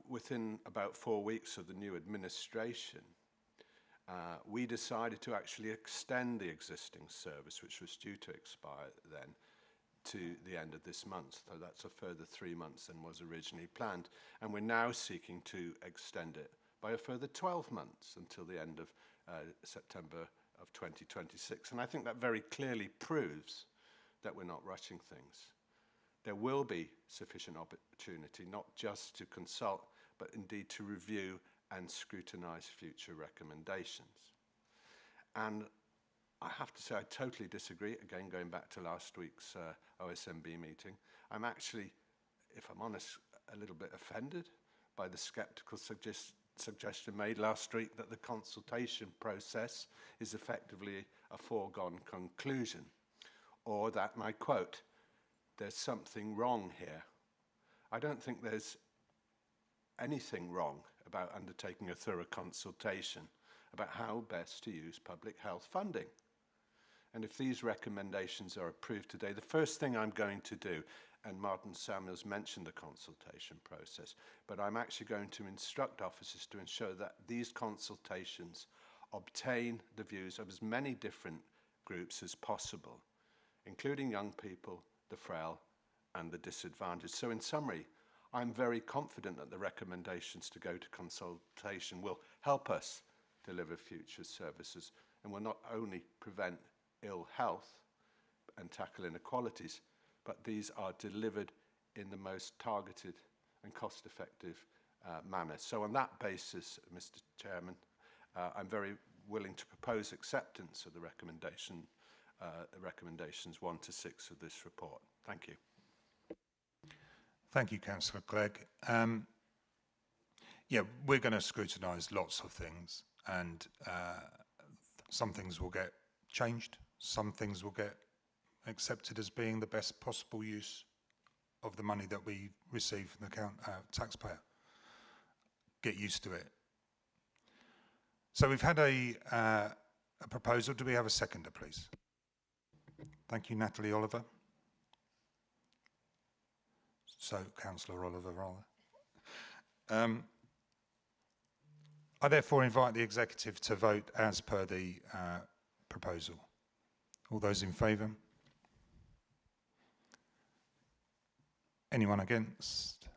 Speaker 12: within about 4 weeks of the new administration, we decided to actually extend the existing service, which was due to expire then, to the end of this month. So that's a further 3 months than was originally planned. And we're now seeking to extend it by a further 12 months until the end of September of 2026. And I think that very clearly proves that we're not rushing things. There will be sufficient opportunity not just to consult, but indeed to review and scrutinise future recommendations. And I have to say I totally disagree, again going back to last week's OSMB meeting. I'm actually, if I'm honest, a little bit offended by the sceptical suggestion made last week that the consultation process is effectively a foregone conclusion, or that, and I quote, "There's something wrong here." I don't think there's anything wrong about undertaking a thorough consultation about how best to use public health funding. And if these recommendations are approved today, the first thing I'm going to do, and Martin Samuels mentioned the consultation process, but I'm actually going to instruct officers to ensure that these consultations obtain the views of as many different groups as possible, including young people, the frail, and the disadvantaged. So in summary, I'm very confident that the recommendations to go to consultation will help us deliver future services and will not only prevent ill health and tackle inequalities, but these are delivered in the most targeted and cost-effective manner. So on that basis, Mr. Chairman, I'm very willing to propose acceptance of the recommendations 1 to 6 of this report. Thank you.
Speaker 1: Thank you, Councillor Clegg. Yeah, we're going to scrutinise lots of things, and some things will get changed, some things will get accepted as being the best possible use of the money that we receive from the taxpayer. Get used to it. So we've had a proposal. Do we have a seconder, please? Thank you, Natalie Oliver. So, Councillor Oliver, rather. I therefore invite the Executive to vote as per the proposal. All those in favour? Anyone against?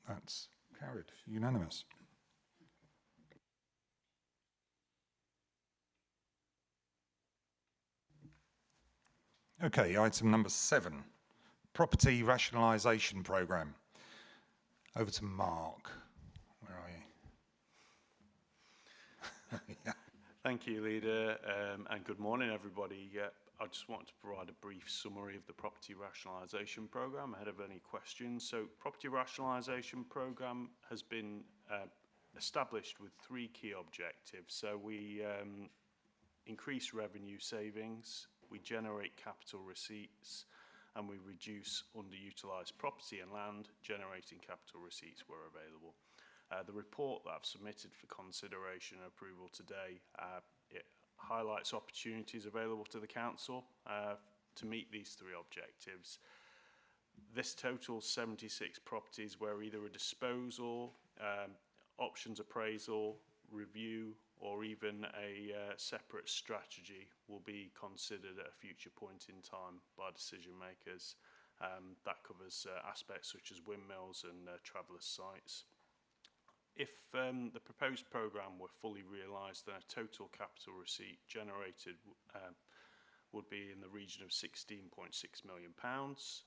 Speaker 1: That's carried. Unanimous. Okay, item number 7. Property Rationalisation Programme. Over to Mark. Where are you? Yeah.
Speaker 13: Thank you, Leader, and good morning, everybody. I just wanted to provide a brief summary of the Property Rationalisation Programme ahead of any questions. So, Property Rationalisation Programme has been established with 3 key objectives. So, we increase revenue savings, we generate capital receipts, and we reduce underutilised property and land, generating capital receipts where available. The report that I've submitted for consideration and approval today, it highlights opportunities available to the Council to meet these 3 objectives. This totals 76 properties where either a disposal, options appraisal, review, or even a separate strategy will be considered at a future point in time by decision makers. That covers aspects such as windmills and travellers' sites. If the proposed programme were fully realised, then a total capital receipt generated would be in the region of £16.6 million,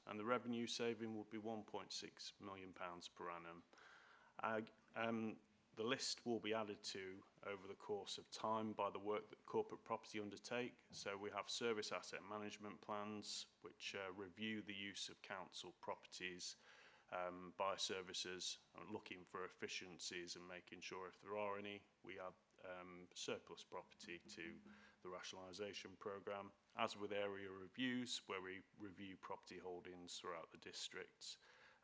Speaker 13: and the revenue saving would be £1.6 million per annum. The list will be added to over the course of time by the work that Corporate Property undertake. So we have service asset management plans, which review the use of council properties by services, looking for efficiencies and making sure if there are any, we add surplus property to the rationalisation programme. As with area reviews, where we review property holdings throughout the districts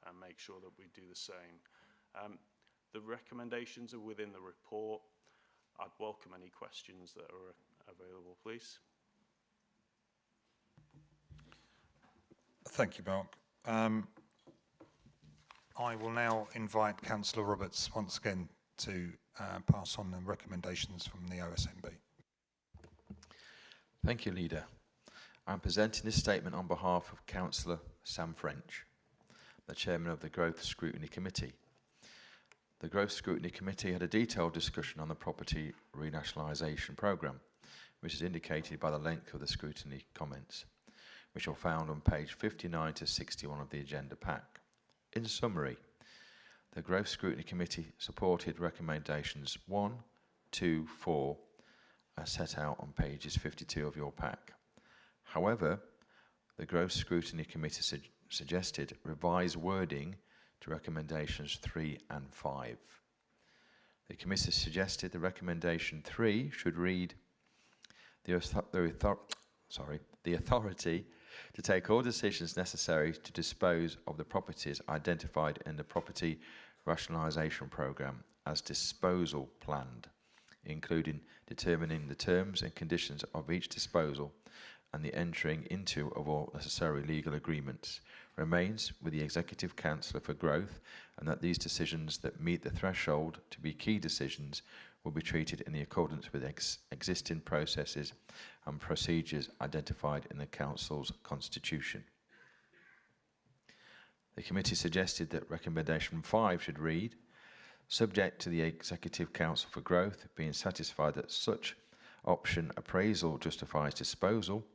Speaker 13: and make sure that we do the same. The recommendations are within the report. I'd welcome any questions that are available, please.
Speaker 1: Thank you, Mark. I will now invite Councillor Roberts once again to pass on the recommendations from the OSMB.
Speaker 7: Thank you, Leader. I'm presenting this statement on behalf of Councillor Sam French, the Chairman of the Growth Scrutiny Committee. The Growth Scrutiny Committee had a detailed discussion on the Property Renationalisation Programme, which is indicated by the length of the scrutiny comments, which are found on page 59 to 61 of the agenda pack. In summary, the Growth Scrutiny Committee supported recommendations 1, 2, 4, as set out on pages 52 of your pack. However, the Growth Scrutiny Committee suggested revised wording to recommendations 3 and 5. The committee suggested the recommendation 3 should read, the authority to take all decisions necessary to dispose of the properties identified in the Property Rationalisation Programme as disposal planned, including determining the terms and conditions of each disposal and the entering into of all necessary legal agreements, remains with the Executive Councillor for Growth, and that these decisions that meet the threshold to be key decisions will be treated in accordance with existing processes and procedures identified in the Council's constitution. The committee suggested that recommendation 5 should read, subject to the Executive Council for Growth being satisfied that such option appraisal justifies disposal,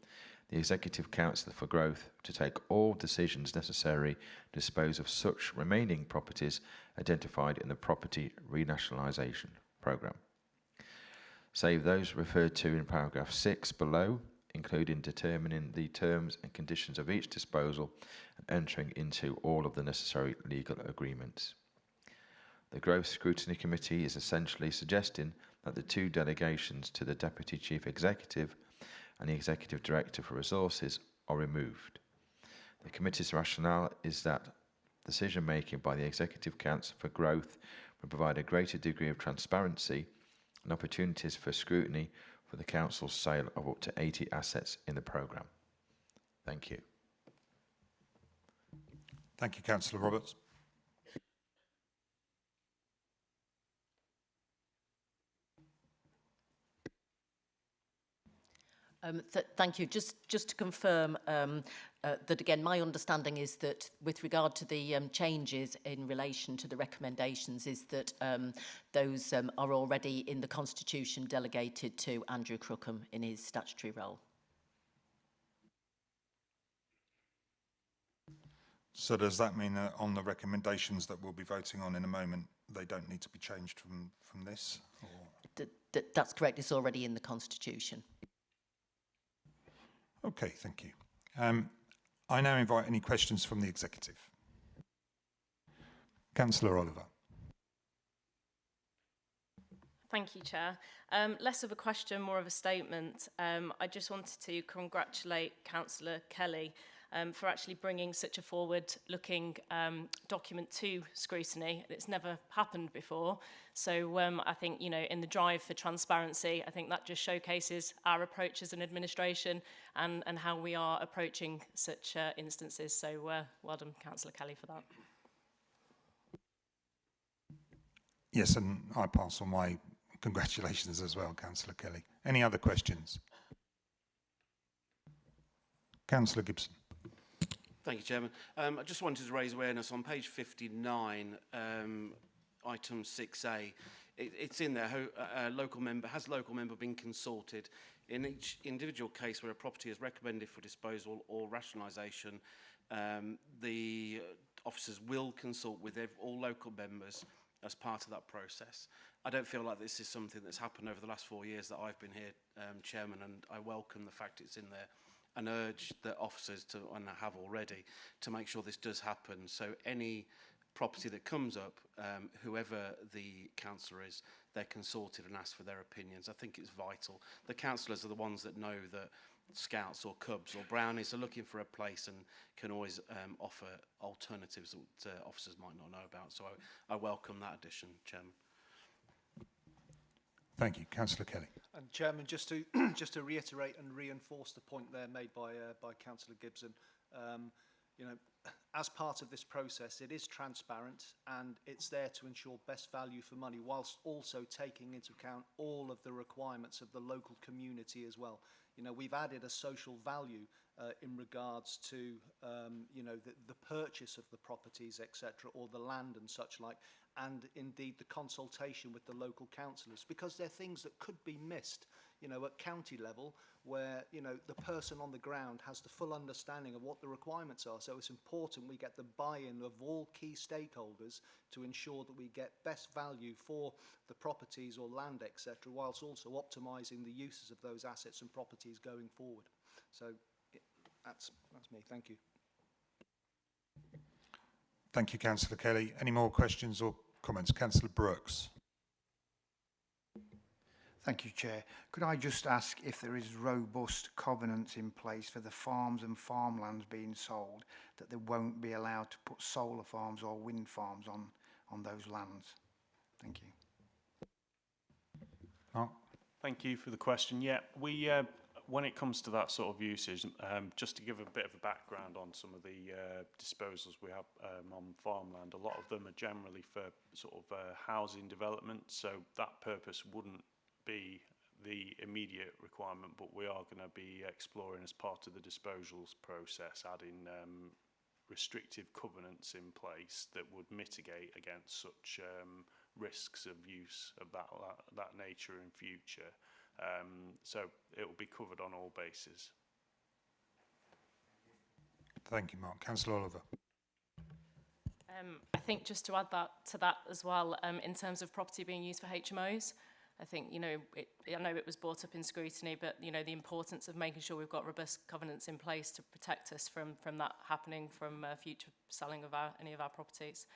Speaker 7: the Executive Council for Growth to take all decisions necessary to dispose of such remaining properties identified in the Property Renationalisation Programme, save those referred to in paragraph 6 below, including determining the terms and conditions of each disposal and entering into all of the necessary legal agreements. The Growth Scrutiny Committee is essentially suggesting that the 2 delegations to the Deputy Chief Executive and the Executive Director for Resources are removed. The committee's rationale is that decision-making by the Executive Council for Growth will provide a greater degree of transparency and opportunities for scrutiny for the Council's sale of up to 80 assets in the programme. Thank you.
Speaker 1: Thank you, Councillor Roberts.
Speaker 9: Thank you. Just to confirm that again, my understanding is that with regard to the changes in relation to the recommendations, is that those are already in the Constitution delegated to Andrew Crookham in his statutory role.
Speaker 1: So does that mean that on the recommendations that we'll be voting on in a moment, they don't need to be changed from this? Or?
Speaker 9: That's correct. It's already in the Constitution.
Speaker 1: Okay, thank you. I now invite any questions from the Executive. Councillor Oliver.
Speaker 8: Thank you, Chair. Less of a question, more of a statement. I just wanted to congratulate Councillor Kelly for actually bringing such a forward-looking document to scrutiny. It's never happened before. So I think, you know, in the drive for transparency, I think that just showcases our approach as an administration and how we are approaching such instances. So well done, Councillor Kelly, for that.
Speaker 1: Yes, and I pass on my congratulations as well, Councillor Kelly. Any other questions? Councillor Gibson.
Speaker 14: Thank you, Chairman. I just wanted to raise awareness on page 59, item 6A. It's in there. Local member been consulted in each individual case where a property is recommended for disposal or rationalisation? The officers will consult with all local members as part of that process. I don't feel like this is something that's happened over the last 4 years that I've been here, Chairman, and I welcome the fact it's in there and urge the officers to, and have already, to make sure this does happen. So any property that comes up, whoever the councillor is, they're consulted and asked for their opinions. I think it's vital. The councillors are the ones that know that Scouts or Cubs or Brownies are looking for a place and can always offer alternatives that officers might not know about. So I welcome that addition, Chairman.
Speaker 1: Thank you. Councillor Kelly.
Speaker 6: And Chairman, just to just to reiterate and reinforce the point there made by Councillor Gibson, you know, as part of this process, it is transparent and it's there to ensure best value for money, whilst also taking into account all of the requirements of the local community as well. You know, we've added a social value in regards to, you know, the purchase of the properties, etc., or the land and such like, and indeed the consultation with the local councillors, because they're things that could be missed, you know, at county level, where, you know, the person on the ground has the full understanding of what the requirements are. So it's important we get the buy-in of all key stakeholders to ensure that we get best value for the properties or land, etc., whilst also optimising the uses of those assets and properties going forward. So that's me. Thank you.
Speaker 1: Thank you, Councillor Kelly. Any more questions or comments? Councillor Brooks.
Speaker 5: Thank you, Chair. Could I just ask if there is robust covenants in place for the farms and farmlands being sold, that they won't be allowed to put solar farms or wind farms on those lands? Thank you.
Speaker 1: Mark?
Speaker 13: Thank you for the question. Yeah, we when it comes to that sort of usage, just to give a bit of a background on some of the disposals we have on farmland, a lot of them are generally for sort of housing development, so that purpose wouldn't be the immediate requirement, but we are going to be exploring as part of the disposals process, adding restrictive covenants in place that would mitigate against such risks of use of that nature in future. So it will be covered on all bases.
Speaker 1: Thank you, Mark. Councillor Oliver.
Speaker 8: I think just to add to that as well, in terms of property being used for HMOs, I think, you know, I know it was brought up in scrutiny, but, you know, the importance of making sure we've got robust covenants in place to protect us from that happening, from future selling of any of our properties.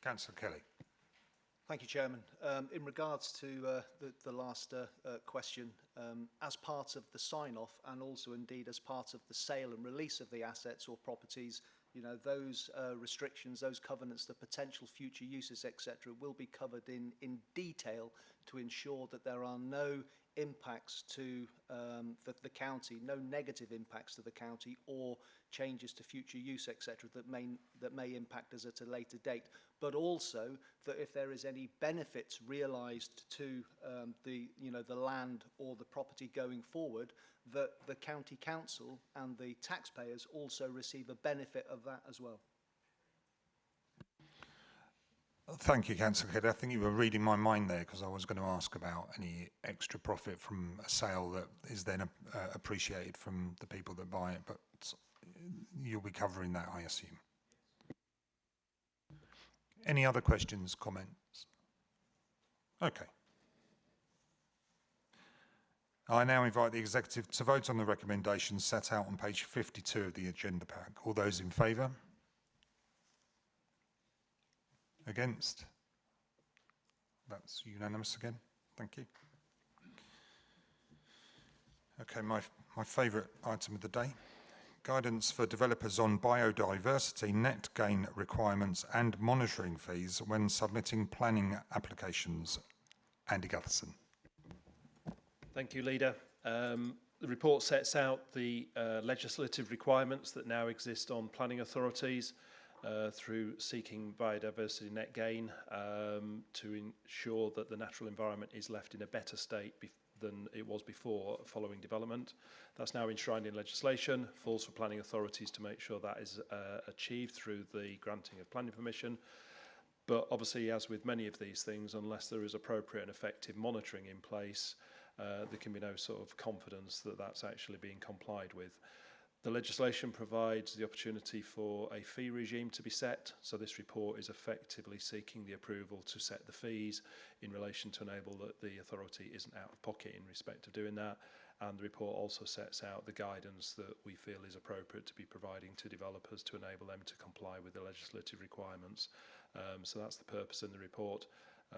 Speaker 1: Councillor Kelly.
Speaker 6: Thank you, Chairman. In regards to the last question, as part of the sign-off and also indeed as part of the sale and release of the assets or properties, you know, those restrictions, those covenants, the potential future uses, etc., will be covered in detail to ensure that there are no impacts to the county, no negative impacts to the county or changes to future use, etc., that may impact us at a later date, but also that if there is any benefits realised to the land or the property going forward, that the county council and the taxpayers also receive a benefit of that as well.
Speaker 1: Thank you, Councillor Kidd. I think you were reading my mind there, because I was going to ask about any extra profit from a sale that is then appreciated from the people that buy it, but you'll be covering that, I assume. Any other questions, comments? Okay. I now invite the Executive to vote on the recommendations set out on page 52 of the agenda pack. All those in favour? Against? That's unanimous again. Thank you. Okay, my favourite item of the day. Guidance for developers on biodiversity, net gain requirements and monitoring fees when submitting planning applications. Andy Gutherson.
Speaker 3: Thank you, Leader. The report sets out the legislative requirements that now exist on planning authorities through seeking biodiversity net gain to ensure that the natural environment is left in a better state than it was before following development. That's now enshrined in legislation, falls for planning authorities to make sure that is achieved through the granting of planning permission. But obviously, as with many of these things, unless there is appropriate and effective monitoring in place, there can be no sort of confidence that that's actually being complied with. The legislation provides the opportunity for a fee regime to be set, so this report is effectively seeking the approval to set the fees in relation to enable that the authority isn't out of pocket in respect of doing that, and the report also sets out the guidance that we feel is appropriate to be providing to developers to enable them to comply with the legislative requirements. So that's the purpose in the report. I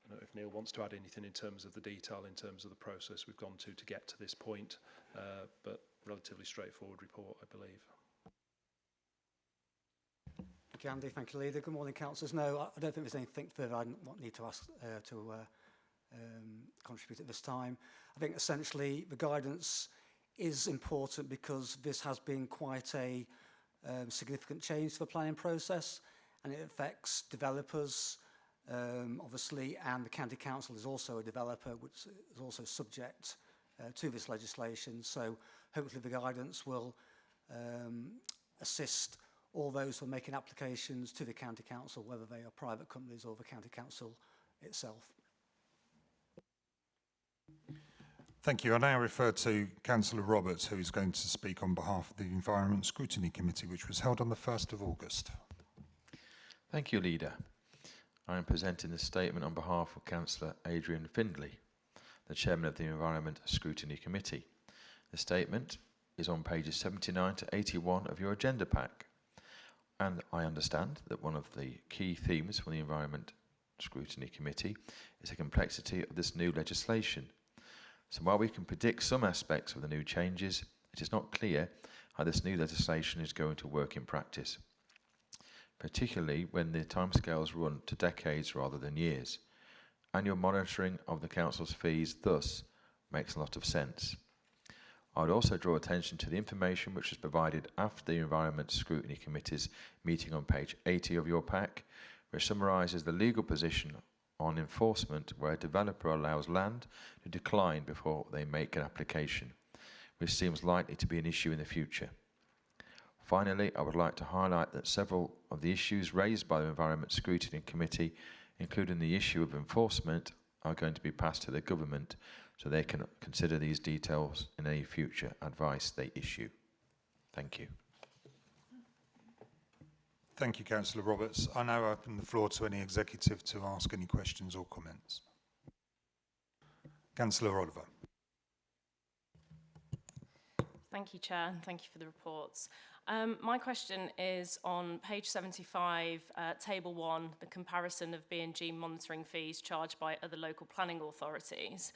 Speaker 3: don't know if Neil wants to add anything in terms of the detail, in terms of the process we've gone to get to this point, but relatively straightforward report, I believe.
Speaker 15: Thank you, Andy. Thank you, Leader. Good morning, councillors. No, I don't think there's anything further I need to ask to contribute at this time. I think essentially the guidance is important because this has been quite a significant change to the planning process, and it affects developers, obviously, and the County Council is also a developer, which is also subject to this legislation. So hopefully the guidance will assist all those who are making applications to the County Council, whether they are private companies or the County Council itself.
Speaker 1: Thank you. I now refer to Councillor Roberts, who is going to speak on behalf of the Environment Scrutiny Committee, which was held on the 1st of August.
Speaker 7: Thank you, Leader. I am presenting this statement on behalf of Councillor Adrian Findlay, the Chairman of the Environment Scrutiny Committee. The statement is on pages 79 to 81 of your agenda pack, and I understand that one of the key themes for the Environment Scrutiny Committee is the complexity of this new legislation. So while we can predict some aspects of the new changes, it is not clear how this new legislation is going to work in practice, particularly when the timescales run to decades rather than years. Annual monitoring of the Council's fees thus makes a lot of sense. I would also draw attention to the information which was provided after the Environment Scrutiny Committee's meeting on page 80 of your pack, which summarises the legal position on enforcement where a developer allows land to decline before they make an application, which seems likely to be an issue in the future. Finally, I would like to highlight that several of the issues raised by the Environment Scrutiny Committee, including the issue of enforcement, are going to be passed to the government so they can consider these details in any future advice they issue. Thank you.
Speaker 1: Thank you, Councillor Roberts. I now open the floor to any executive to ask any questions or comments. Councillor Oliver.
Speaker 8: Thank you, Chair, and thank you for the reports. My question is on page 75, table 1, the comparison of B&G monitoring fees charged by other local planning authorities.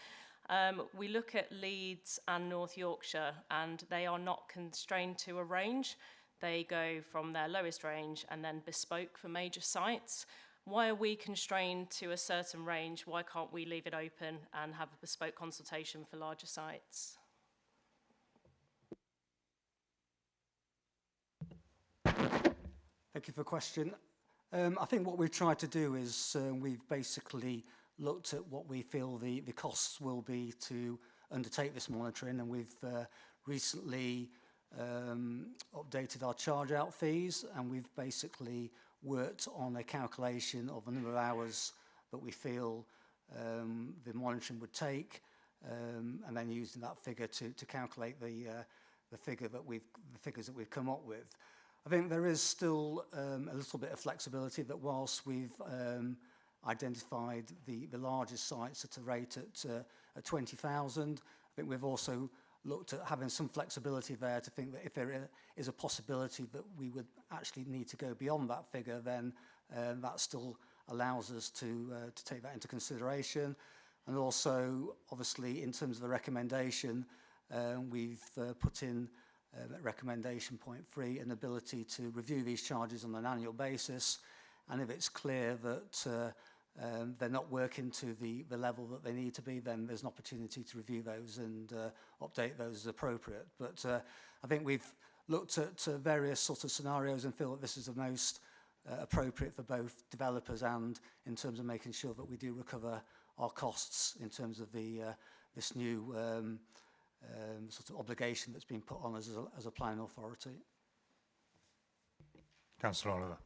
Speaker 8: We look at Leeds and North Yorkshire, and they are not constrained to a range. They go from their lowest range and then bespoke for major sites. why are we constrained to a certain range? Why can't we leave it open and have a bespoke consultation for larger sites?
Speaker 15: Thank you for the question. I think what we've tried to do is we've basically looked at what we feel the costs will be to undertake this monitoring, and we've recently updated our charge-out fees, and we've basically worked on a calculation of the number of hours that we feel the monitoring would take, and then using that figure to calculate the figures that we've come up with. I think there is still a little bit of flexibility that whilst we've identified the largest sites at a rate at 20,000, I think we've also looked at having some flexibility there to think that if there is a possibility that we would actually need to go beyond that figure, then that still allows us to take that into consideration. And also, obviously, in terms of the recommendation, we've put in at recommendation point 3 an ability to review these charges on an annual basis, and if it's clear that they're not working to the level that they need to be, then there's an opportunity to review those and update those as appropriate. But I think we've looked at various sort of scenarios and feel that this is the most appropriate for both developers and in terms of making sure that we do recover our costs in terms of this new sort of obligation that's been put on us as a planning authority.
Speaker 1: Councillor Oliver.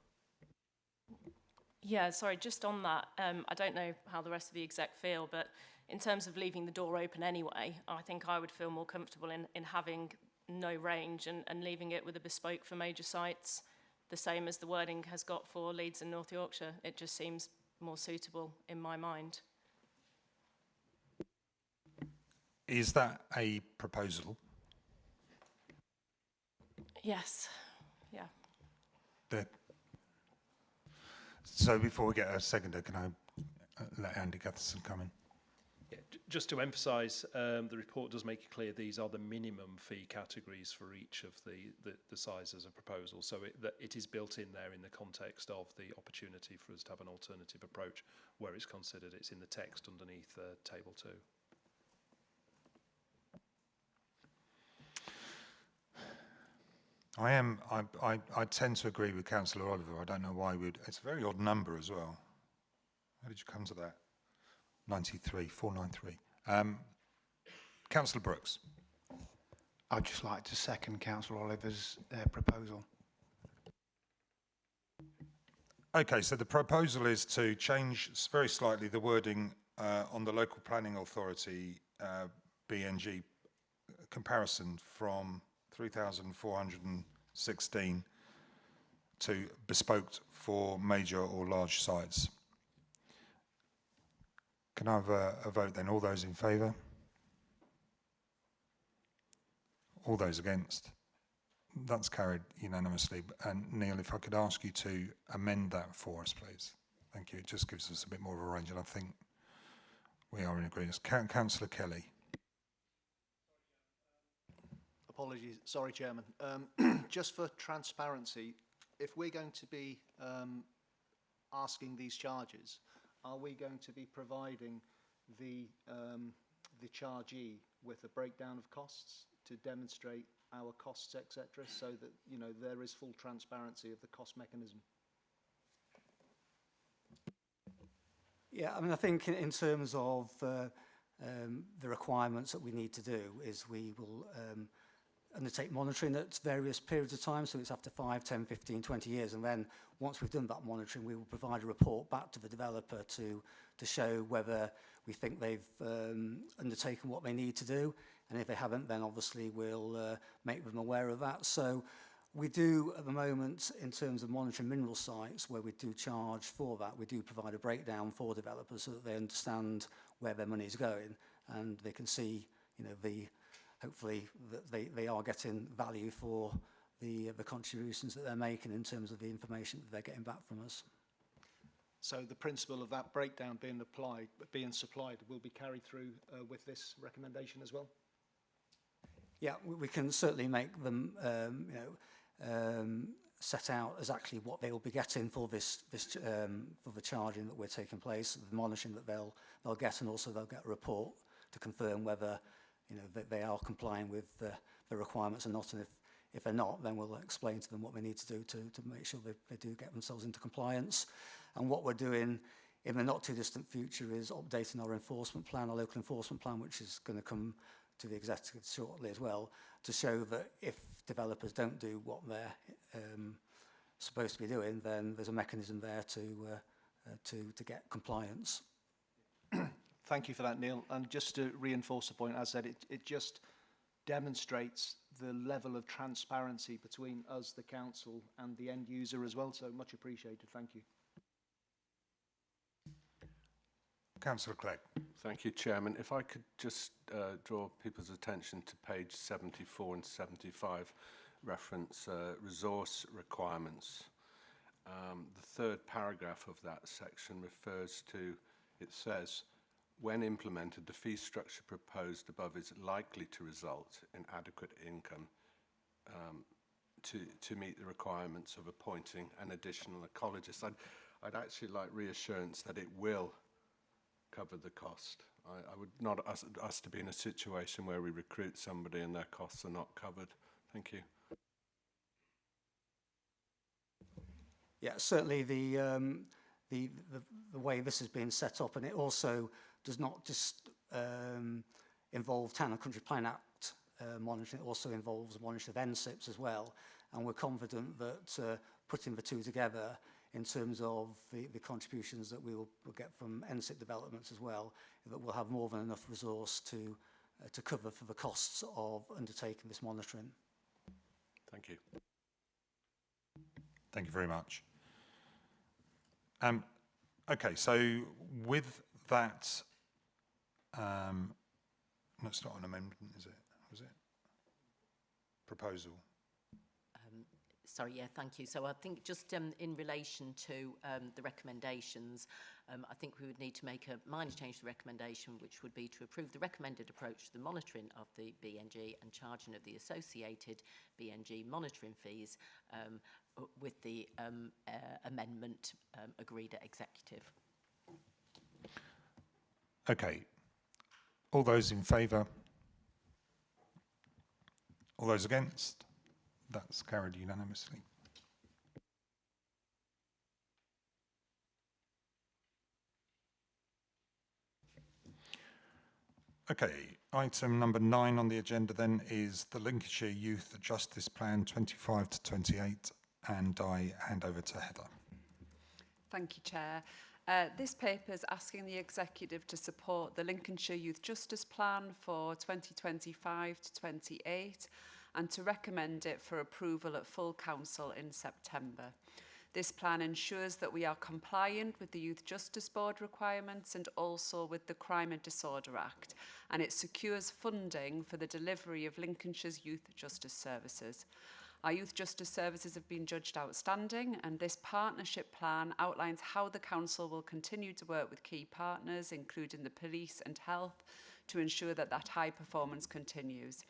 Speaker 8: Yeah, sorry, just on that, I don't know how the rest of the exec feel, but in terms of leaving the door open anyway, I think I would feel more comfortable in having no range and leaving it with a bespoke for major sites, the same as the wording has got for Leeds and North Yorkshire. It just seems more suitable in my mind.
Speaker 1: Is that a proposal?
Speaker 8: Yes, yeah.
Speaker 1: So before we get a seconder, can I let Andy Gutherson come in?
Speaker 3: Yeah, just to emphasise, the report does make it clear these are the minimum fee categories for each of the sizes of proposal. So it is built in there in the context of the opportunity for us to have an alternative approach where it's considered. It's in the text underneath table 2.
Speaker 1: I tend to agree with Councillor Oliver. I don't know why it's a very odd number as well. How did you come to that? 493. Councillor Brooks.
Speaker 5: I'd just like to second Councillor Oliver's proposal.
Speaker 1: Okay, so the proposal is to change very slightly the wording on the local planning authority BNG comparison from 3,416 to bespoke for major or large sites. Can I have a vote then? All those in favour? All those against? That's carried unanimously. And Neil, if I could ask you to amend that for us, please. Thank you. It just gives us a bit more of a range, and I think we are in agreement. Councillor Kelly.
Speaker 6: Apologies, sorry, Chairman. Just for transparency, if we're going to be asking these charges, are we going to be providing the chargee with a breakdown of costs to demonstrate our costs, etc., so that there is full transparency of the cost mechanism?
Speaker 15: Yeah, I mean, I think in terms of the requirements that we need to do is we will undertake monitoring at various periods of time, so it's after 5, 10, 15, 20 years, and then once we've done that monitoring, we will provide a report back to the developer to show whether we think they've undertaken what they need to do, and if they haven't, then obviously we'll make them aware of that. So we do, at the moment, in terms of monitoring mineral sites, where we do charge for that, we do provide a breakdown for developers so that they understand where their money is going, and they can see, hopefully that they are getting value for the contributions that they're making in terms of the information that they're getting back from us.
Speaker 6: So the principle of that breakdown being supplied will be carried through with this recommendation as well?
Speaker 15: Yeah, we can certainly make them set out exactly what they will be getting for for the charging that we're taking place, the monitoring that they'll get, and also they'll get a report to confirm whether that they are complying with the requirements or not. And if they're not, then we'll explain to them what they need to do to make sure they do get themselves into compliance. And what we're doing in the not too distant future is updating our enforcement plan, our local enforcement plan, which is going to come to the executive shortly as well, to show that if developers don't do what they're supposed to be doing, then there's a mechanism there to get compliance.
Speaker 6: Thank you for that, Neil. And just to reinforce the point, as I said, it just demonstrates the level of transparency between us, the council, and the end user as well. So much appreciated. Thank you.
Speaker 1: Councillor Clegg.
Speaker 12: Thank you, Chairman. If I could just draw people's attention to page 74 and 75, reference resource requirements. The third paragraph of that section refers to, it says, when implemented, the fee structure proposed above is likely to result in adequate income to meet the requirements of appointing an additional ecologist. I'd actually like reassurance that it will cover the cost. I would not us to be in a situation where we recruit somebody and their costs are not covered. Thank you.
Speaker 15: Yeah, certainly the way this has been set up, and it also does not just involve Town and Country Plan Act monitoring, it also involves monitoring of NSIPs as well. And we're confident that putting the two together in terms of the contributions that we will get from NSIP developments as well, that we'll have more than enough resource to cover for the costs of undertaking this monitoring.
Speaker 12: Thank you.
Speaker 1: Thank you very much. Okay, so with that, that's not an amendment, is it? Was it? Proposal.
Speaker 9: Sorry, yeah, thank you. So I think just in relation to the recommendations, I think we would need to make a minor change to the recommendation, which would be to approve the recommended approach to the monitoring of the BNG and charging of the associated BNG monitoring fees with the amendment agreed at executive.
Speaker 1: Okay. All those in favour? All those against? That's carried unanimously. Okay, item number 9 on the agenda then is the Lincolnshire Youth Justice Plan 25 to 28, and I hand over to Heather.
Speaker 16: Thank you, Chair. This paper is asking the Executive to support the Lincolnshire Youth Justice Plan for 2025 to 28 and to recommend it for approval at full council in September. This plan ensures that we are compliant with the Youth Justice Board requirements and also with the Crime and Disorder Act, and it secures funding for the delivery of Lincolnshire's youth justice services. Our youth justice services have been judged outstanding, and this partnership plan outlines how the council will continue to work with key partners, including the police and health, to ensure that that high performance continues.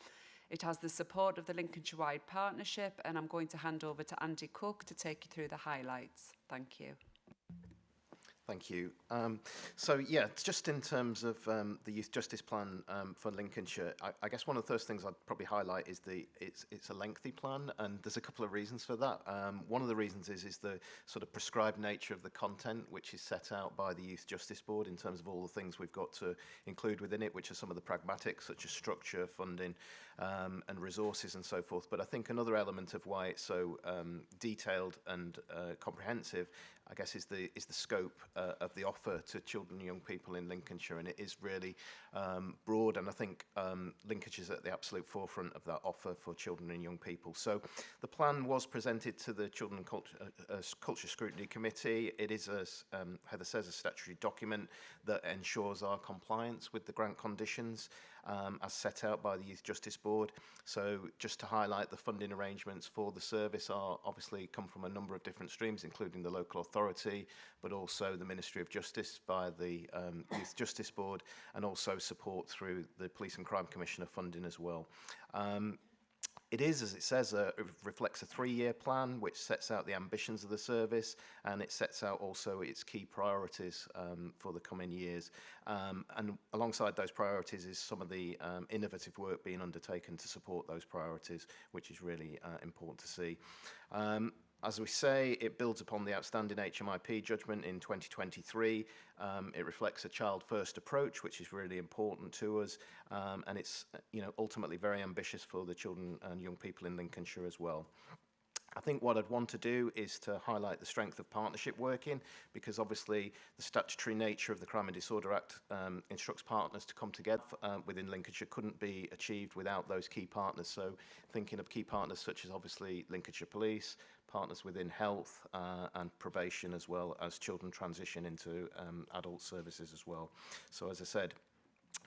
Speaker 16: It has the support of the Lincolnshire-wide partnership, and I'm going to hand over to Andy Cook to take you through the highlights. Thank you.
Speaker 17: Thank you. So yeah, it's just in terms of the Youth Justice Plan for Lincolnshire, I guess one of the first things I'd probably highlight is it's a lengthy plan, and there's a couple of reasons for that. One of the reasons is the sort of prescribed nature of the content, which is set out by the Youth Justice Board in terms of all the things we've got to include within it, which are some of the pragmatics, such as structure, funding, and resources and so forth. But I think another element of why it's so detailed and comprehensive, I guess, is the scope of the offer to children and young people in Lincolnshire, and it is really broad, and I think Lincolnshire's at the absolute forefront of that offer for children and young people. So the plan was presented to the Children and Culture Scrutiny Committee. It is, as Heather says, a statutory document that ensures our compliance with the grant conditions as set out by the Youth Justice Board. So just to highlight, the funding arrangements for the service are obviously come from a number of different streams, including the local authority, but also the Ministry of Justice via the Youth Justice Board, and also support through the Police and Crime Commissioner funding as well. It is, as it says, it reflects a 3-year plan which sets out the ambitions of the service, and it sets out also its key priorities for the coming years. And alongside those priorities is some of the innovative work being undertaken to support those priorities, which is really important to see. As we say, it builds upon the outstanding HMIP judgment in 2023. It reflects a child-first approach, which is really important to us, and it's ultimately very ambitious for the children and young people in Lincolnshire as well. I think what I'd want to do is to highlight the strength of partnership working, because obviously the statutory nature of the Crime and Disorder Act instructs partners to come together within Lincolnshire couldn't be achieved without those key partners. So thinking of key partners such as obviously Lincolnshire Police, partners within health and probation, as well as children transition into adult services as well. So as I said,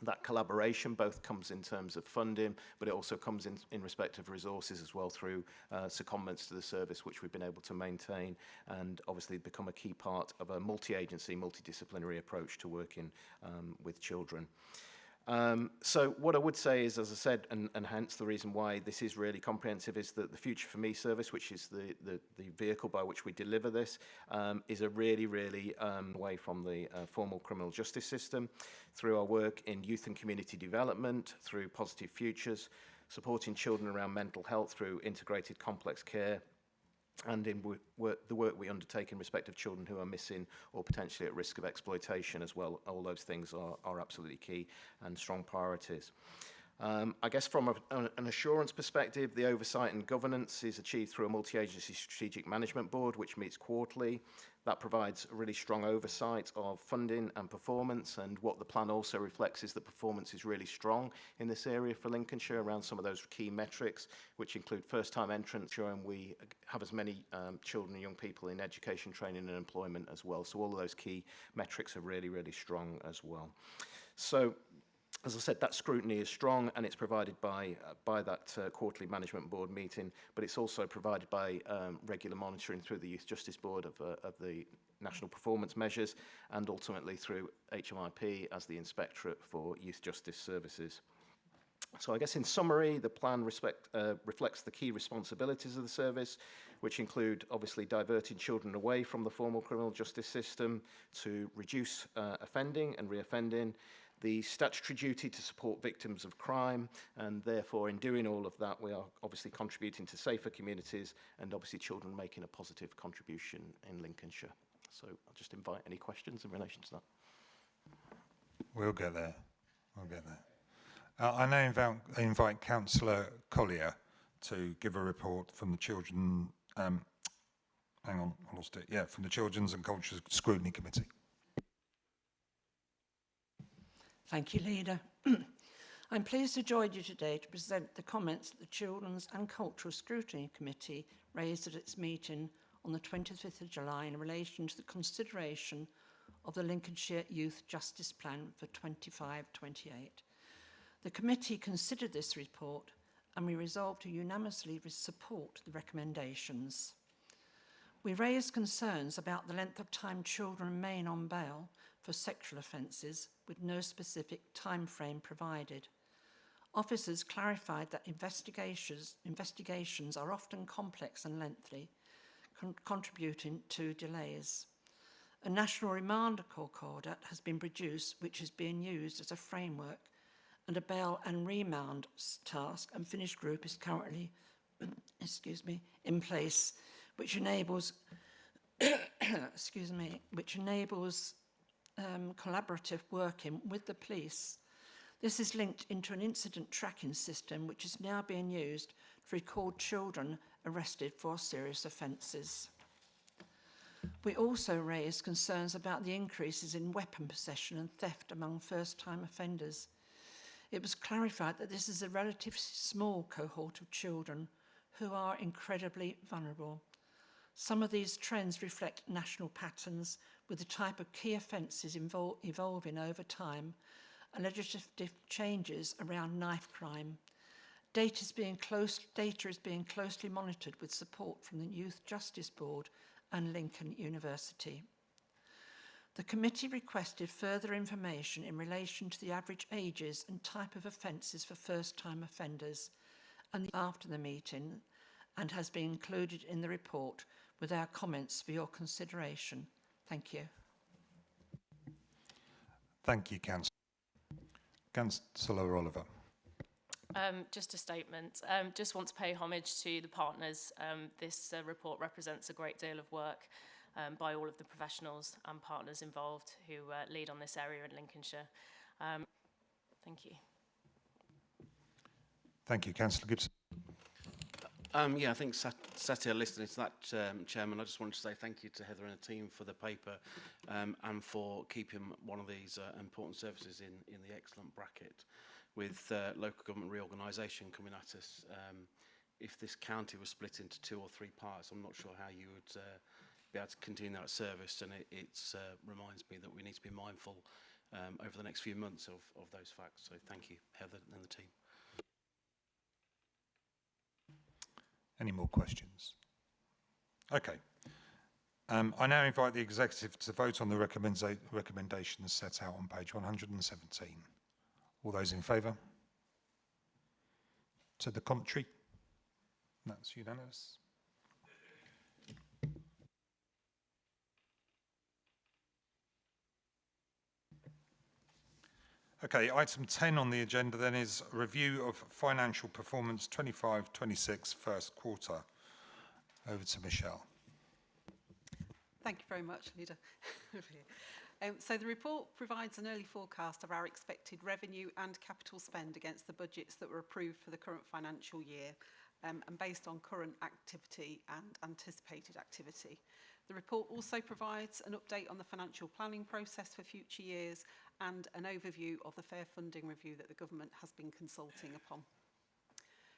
Speaker 17: that collaboration both comes in terms of funding, but it also comes in respect of resources as well through secondments to the service, which we've been able to maintain and obviously become a key part of a multi-agency, multidisciplinary approach to working with children. So what I would say is, as I said, and hence the reason why this is really comprehensive, is that the Future for Me service, which is the vehicle by which we deliver this, is a really way from the formal criminal justice system, through our work in youth and community development, through Positive Futures, supporting children around mental health through integrated complex care, and in the work we undertake in respect of children who are missing or potentially at risk of exploitation as well. All those things are absolutely key and strong priorities. I guess from an assurance perspective, the oversight and governance is achieved through a multi-agency strategic management board, which meets quarterly. That provides a really strong oversight of funding and performance, and what the plan also reflects is that performance is really strong in this area for Lincolnshire around some of those key metrics, which include first-time entrants, and we have as many children and young people in education, training and employment as well. So all of those key metrics are really strong as well. So, as I said, that scrutiny is strong, and it's provided by that quarterly management board meeting, but it's also provided by regular monitoring through the Youth Justice Board of the National Performance Measures, and ultimately through HMIP as the Inspectorate for Youth Justice Services. So I guess in summary, the plan reflects the key responsibilities of the service, which include obviously diverting children away from the formal criminal justice system to reduce offending and reoffending, the statutory duty to support victims of crime, and therefore in doing all of that we are obviously contributing to safer communities and obviously children making a positive contribution in Lincolnshire. So I'll just invite any questions in relation to that.
Speaker 1: We'll get there. I now invite Councillor Collier to give a report from the Children. Hang on, I lost it. Yeah, from the Children's and Culture Scrutiny Committee.
Speaker 18: Thank you, Leader. I'm pleased to join you today to present the comments that the Children's and Cultural Scrutiny Committee raised at its meeting on the 25th of July in relation to the consideration of the Lincolnshire Youth Justice Plan for 25-28. The committee considered this report, and we resolved to unanimously support the recommendations. We raised concerns about the length of time children remain on bail for sexual offences with no specific time frame provided. Officers clarified that investigations are often complex and lengthy, contributing to delays. A national remand order has been produced, which is being used as a framework, and a bail and remand task and finished group is currently in place, which enables collaborative working with the police. This is linked into an incident tracking system which is now being used to record children arrested for serious offences. We also raised concerns about the increases in weapon possession and theft among first-time offenders. It was clarified that this is a relatively small cohort of children who are incredibly vulnerable. Some of these trends reflect national patterns, with the type of key offences evolving over time and legislative changes around knife crime. Data is being closely monitored with support from the Youth Justice Board and Lincoln University. The committee requested further information in relation to the average ages and type of offences for first-time offenders, and after the meeting, and has been included in the report with our comments for your consideration. Thank you.
Speaker 1: Thank you, Councillor Oliver.
Speaker 8: Just a statement. Just want to pay homage to the partners. This report represents a great deal of work by all of the professionals and partners involved who lead on this area in Lincolnshire. Thank you.
Speaker 1: Thank you, Councillor Gibson.
Speaker 14: Yeah, I think sat here listening to that, Chairman, I just wanted to say thank you to Heather and the team for the paper and for keeping one of these important services in the excellent bracket. With local government reorganisation coming at us, if this county was split into 2 or 3 parts, I'm not sure how you would be able to continue that service, and it reminds me that we need to be mindful over the next few months of those facts. So thank you, Heather and the team.
Speaker 1: Any more questions? Okay. I now invite the Executive to vote on the recommendations set out on page 117. All those in favour? To the contrary? That's unanimous. Okay, item 10 on the agenda then is review of financial performance 25-26 first quarter. Over to Michelle.
Speaker 19: Thank you very much, Leader. So the report provides an early forecast of our expected revenue and capital spend against the budgets that were approved for the current financial year and based on current activity and anticipated activity. The report also provides an update on the financial planning process for future years and an overview of the fair funding review that the government has been consulting upon.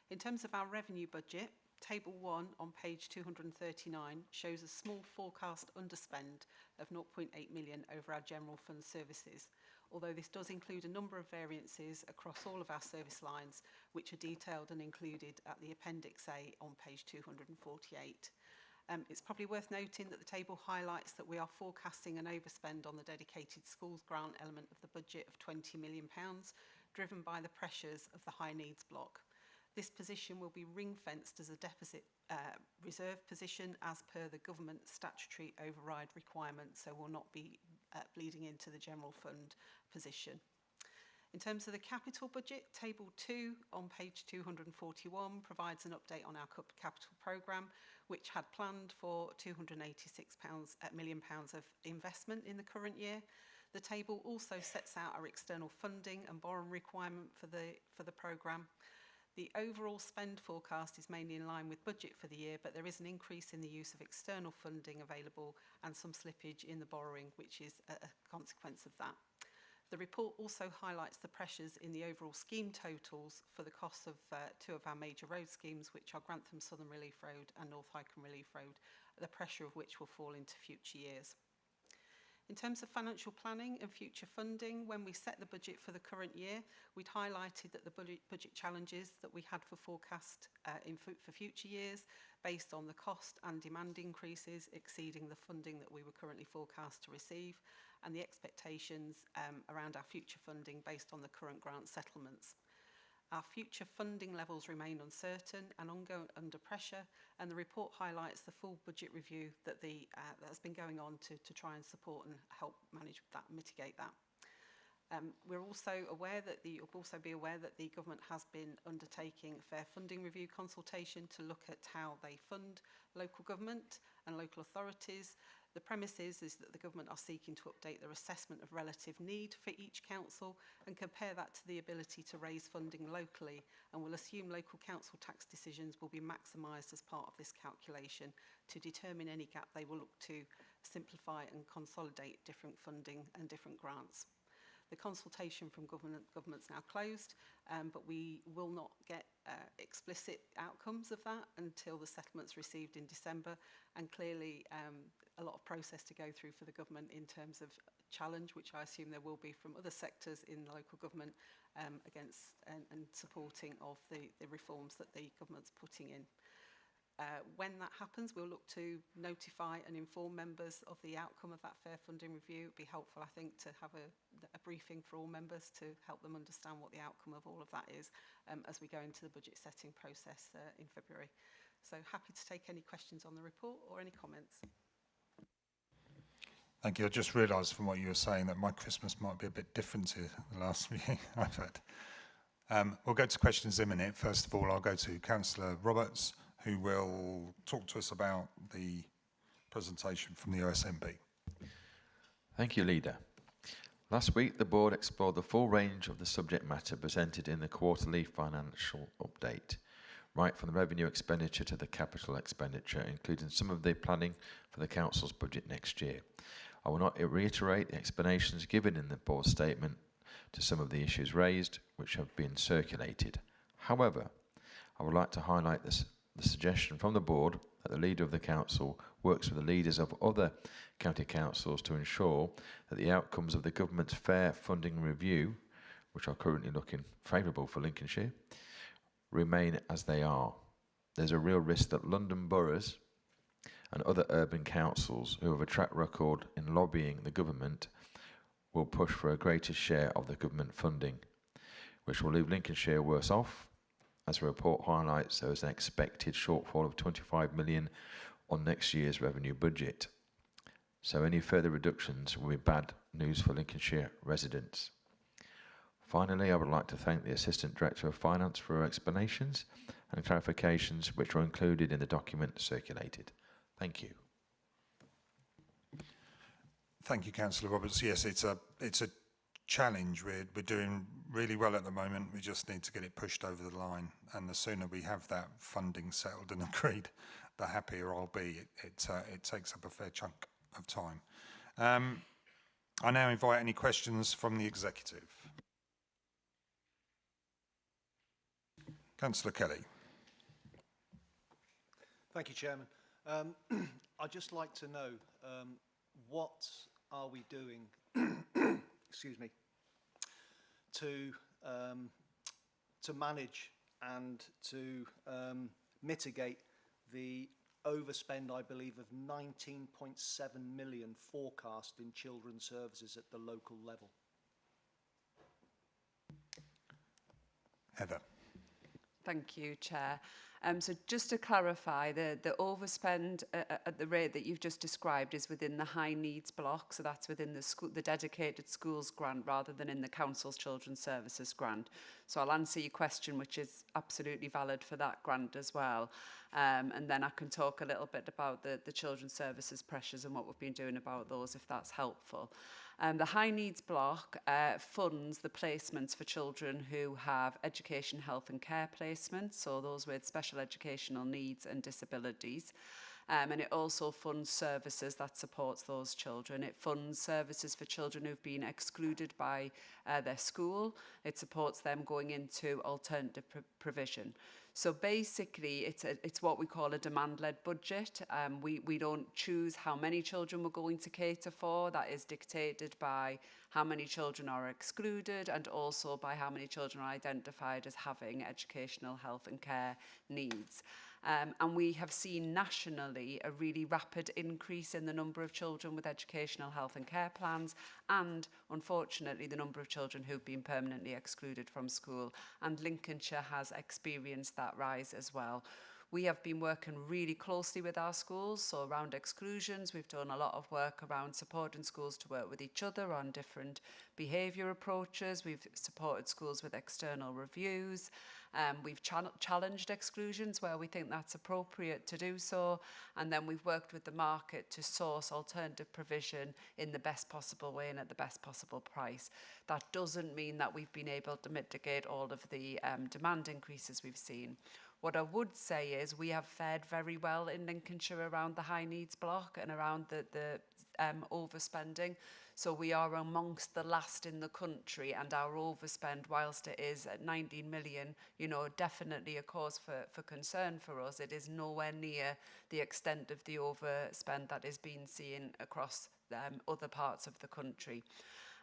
Speaker 19: In terms of our revenue budget, Table 1 on page 239 shows a small forecast underspend of 0.8 million over our general fund services, although this does include a number of variances across all of our service lines, which are detailed and included at the Appendix A on page 248. It's probably worth noting that the table highlights that we are forecasting an overspend on the dedicated schools grant element of the budget of £20 million, driven by the pressures of the high needs block. This position will be ring-fenced as a deficit reserve position as per the government statutory override requirement, so will not be bleeding into the general fund position. In terms of the capital budget, Table 2 on page 241 provides an update on our capital programme, which had planned for £286 million of investment in the current year. The table also sets out our external funding and borrowing requirement for the programme. The overall spend forecast is mainly in line with budget for the year, but there is an increase in the use of external funding available and some slippage in the borrowing, which is a consequence of that. The report also highlights the pressures in the overall scheme totals for the costs of 2 of our major road schemes, which are Grantham Southern Relief Road and North Highcombe Relief Road, the pressure of which will fall into future years. In terms of financial planning and future funding, when we set the budget for the current year, we'd highlighted that the budget challenges that we had for forecast for future years, based on the cost and demand increases exceeding the funding that we were currently forecast to receive, and the expectations around our future funding based on the current grant settlements. Our future funding levels remain uncertain and ongoing under pressure, and the report highlights the full budget review that has been going on to try and support and help manage that, mitigate that. We're also aware that you'll also be aware that the government has been undertaking a fair funding review consultation to look at how they fund local government and local authorities. The premise is that the government are seeking to update their assessment of relative need for each council and compare that to the ability to raise funding locally, and will assume local council tax decisions will be maximised as part of this calculation. To determine any gap, they will look to simplify and consolidate different funding and different grants. The consultation from government's now closed, but we will not get explicit outcomes of that until the settlement's received in December, and clearly a lot of process to go through for the government in terms of challenge, which I assume there will be from other sectors in local government against and supporting of the reforms that the government's putting in. When that happens, we'll look to notify and inform members of the outcome of that fair funding review. It'd be helpful, I think, to have a briefing for all members to help them understand what the outcome of all of that is as we go into the budget setting process in February. So happy to take any questions on the report or any comments.
Speaker 1: Thank you. I just realised from what you were saying that my Christmas might be a bit different to the last meeting I've had. We'll go to questions in a minute. First of all, I'll go to Councillor Roberts, who will talk to us about the presentation from the OSMB.
Speaker 7: Thank you, Leader. Last week, the board explored the full range of the subject matter presented in the quarterly financial update, right from the revenue expenditure to the capital expenditure, including some of the planning for the council's budget next year. I will not reiterate the explanations given in the board statement to some of the issues raised, which have been circulated. However, I would like to highlight the suggestion from the board that the leader of the council works with the leaders of other county councils to ensure that the outcomes of the government's fair funding review, which are currently looking favourable for Lincolnshire, remain as they are. There's a real risk that London boroughs and other urban councils who have a track record in lobbying the government will push for a greater share of the government funding, which will leave Lincolnshire worse off. As the report highlights, there is an expected shortfall of 25 million on next year's revenue budget. So any further reductions will be bad news for Lincolnshire residents. Finally, I would like to thank the Assistant Director of Finance for her explanations and clarifications which are included in the document circulated. Thank you.
Speaker 1: Thank you, Councillor Roberts. Yes, it's a challenge. We're doing really well at the moment. We just need to get it pushed over the line, and the sooner we have that funding settled and agreed, the happier I'll be. It takes up a fair chunk of time. I now invite any questions from the executive. Councillor Kelly.
Speaker 6: Thank you, Chairman. I'd just like to know what are we doing, excuse me, to manage and to mitigate the overspend, I believe, of 19.7 million forecast in children's services at the local level.
Speaker 1: Heather.
Speaker 16: Thank you, Chair. So just to clarify, the overspend at the rate that you've just described is within the high needs block, so that's within the dedicated schools grant rather than in the council's children's services grant. So I'll answer your question, which is absolutely valid for that grant as well. And then I can talk a little bit about the children's services pressures and what we've been doing about those, if that's helpful. The high needs block funds the placements for children who have education, health and care placements, so those with special educational needs and disabilities. And it also funds services that supports those children. It funds services for children who've been excluded by their school. It supports them going into alternative provision. So basically, it's what we call a demand-led budget. We don't choose how many children we're going to cater for. That is dictated by how many children are excluded and also by how many children are identified as having educational, health and care needs. And we have seen nationally a really rapid increase in the number of children with educational, health and care plans and, unfortunately, the number of children who've been permanently excluded from school. And Lincolnshire has experienced that rise as well. We have been working really closely with our schools, so around exclusions, we've done a lot of work around supporting schools to work with each other on different behaviour approaches. We've supported schools with external reviews. We've challenged exclusions where we think that's appropriate to do so. And then we've worked with the market to source alternative provision in the best possible way and at the best possible price. That doesn't mean that we've been able to mitigate all of the demand increases we've seen. What I would say is we have fared very well in Lincolnshire around the high needs block and around the overspending. So we are amongst the last in the country, and our overspend, whilst it is at 19 million, you know, definitely a cause for concern for us. It is nowhere near the extent of the overspend that is being seen across other parts of the country.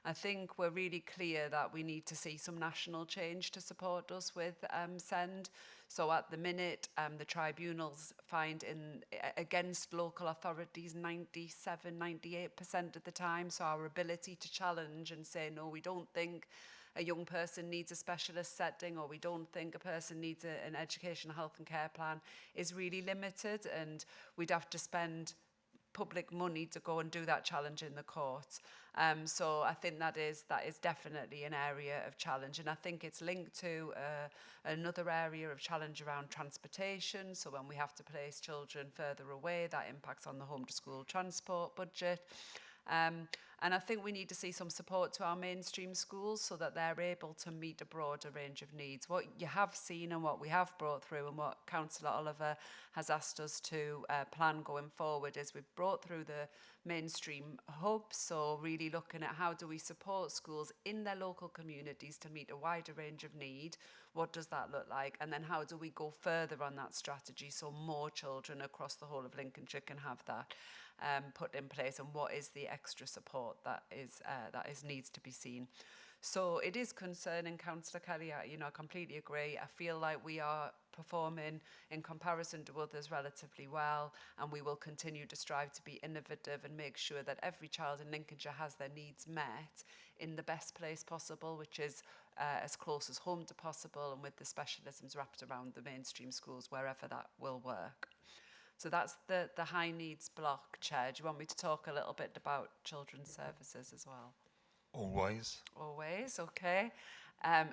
Speaker 16: I think we're really clear that we need to see some national change to support us with SEND. So at the minute, the tribunals find against local authorities 97, 98% of the time. So our ability to challenge and say, no, we don't think a young person needs a specialist setting, or we don't think a person needs an educational health and care plan, is really limited, and we'd have to spend public money to go and do that challenge in the courts. So I think that is definitely an area of challenge, and I think it's linked to another area of challenge around transportation. So when we have to place children further away, that impacts on the home to school transport budget. And I think we need to see some support to our mainstream schools so that they're able to meet a broader range of needs. What you have seen and what we have brought through, and what Councillor Oliver has asked us to plan going forward, is we've brought through the mainstream hubs, so really looking at how do we support schools in their local communities to meet a wider range of need. What does that look like? And then how do we go further on that strategy so more children across the whole of Lincolnshire can have that put in place, and what is the extra support that needs to be seen. So it is concerning, Councillor Kelly. I completely agree. I feel like we are performing in comparison to others relatively well, and we will continue to strive to be innovative and make sure that every child in Lincolnshire has their needs met in the best place possible, which is as close as home to possible, and with the specialisms wrapped around the mainstream schools wherever that will work. So that's the high needs block, Chair. Do you want me to talk a little bit about children's services as well?
Speaker 1: Always.
Speaker 16: Always, okay.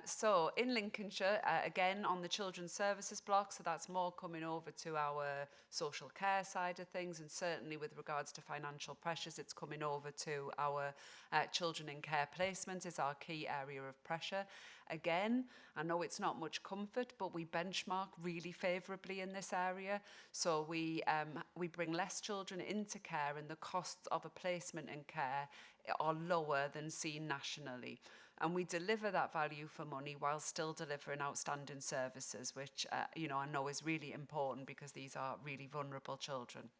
Speaker 16: So in Lincolnshire, again, on the children's services block, so that's more coming over to our social care side of things, and certainly with regards to financial pressures, it's coming over to our children in care placements is our key area of pressure. Again, I know it's not much comfort, but we benchmark really favourably in this area. So we bring less children into care, and the costs of a placement in care are lower than seen nationally. And we deliver that value for money while still delivering outstanding services, which I know is really important because these are really vulnerable children.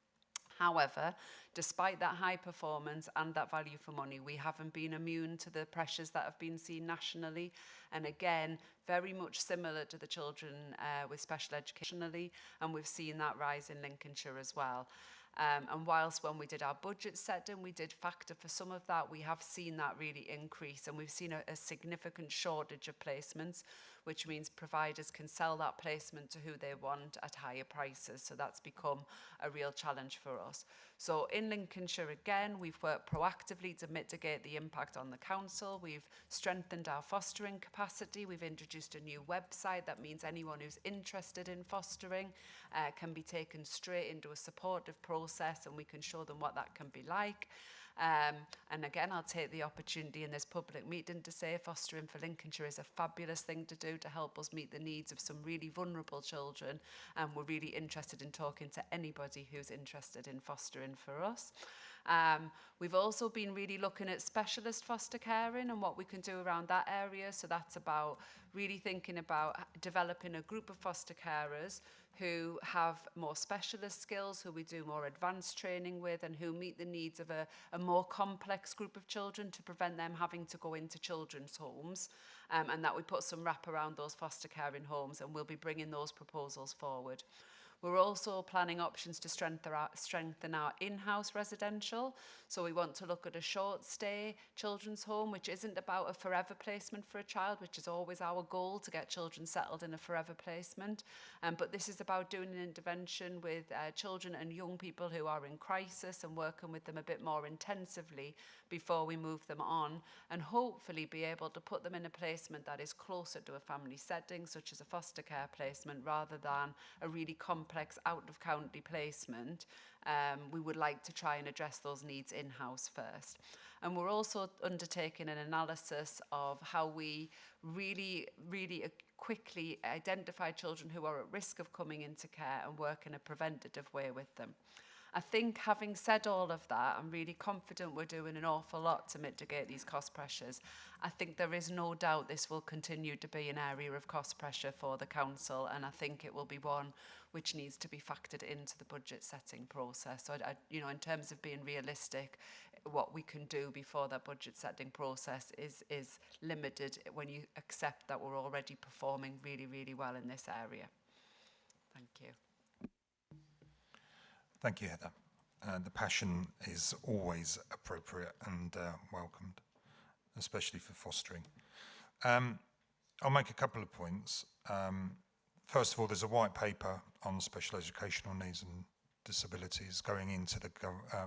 Speaker 16: However, despite that high performance and that value for money, we haven't been immune to the pressures that have been seen nationally. And again, very much similar to the children with special educationally, and we've seen that rise in Lincolnshire as well. And whilst when we did our budget setting, we did factor for some of that, we have seen that really increase, and we've seen a significant shortage of placements, which means providers can sell that placement to who they want at higher prices. So that's become a real challenge for us. So in Lincolnshire, again, we've worked proactively to mitigate the impact on the council. We've strengthened our fostering capacity. We've introduced a new website that means anyone who's interested in fostering can be taken straight into a supportive process, and we can show them what that can be like. And again, I'll take the opportunity in this public meeting to say fostering for Lincolnshire is a fabulous thing to do to help us meet the needs of some really vulnerable children. And we're really interested in talking to anybody who's interested in fostering for us. We've also been really looking at specialist foster caring and what we can do around that area. So that's about really thinking about developing a group of foster carers who have more specialist skills, who we do more advanced training with, and who meet the needs of a more complex group of children to prevent them having to go into children's homes, and that we put some wrap around those foster caring homes, and we'll be bringing those proposals forward. We're also planning options to strengthen our in-house residential. So we want to look at a short stay children's home, which isn't about a forever placement for a child, which is always our goal, to get children settled in a forever placement. But this is about doing an intervention with children and young people who are in crisis and working with them a bit more intensively before we move them on, and hopefully be able to put them in a placement that is closer to a family setting, such as a foster care placement, rather than a really complex out-of-county placement. We would like to try and address those needs in-house first. And we're also undertaking an analysis of how we really quickly identify children who are at risk of coming into care and work in a preventative way with them. I think having said all of that, I'm really confident we're doing an awful lot to mitigate these cost pressures. I think there is no doubt this will continue to be an area of cost pressure for the council, and I think it will be one which needs to be factored into the budget setting process. So, you know, in terms of being realistic, what we can do before that budget setting process is limited when you accept that we're already performing really, really well in this area. Thank you.
Speaker 1: Thank you, Heather. The passion is always appropriate and welcomed, especially for fostering. I'll make a couple of points. First of all, there's a white paper on special educational needs and disabilities going into the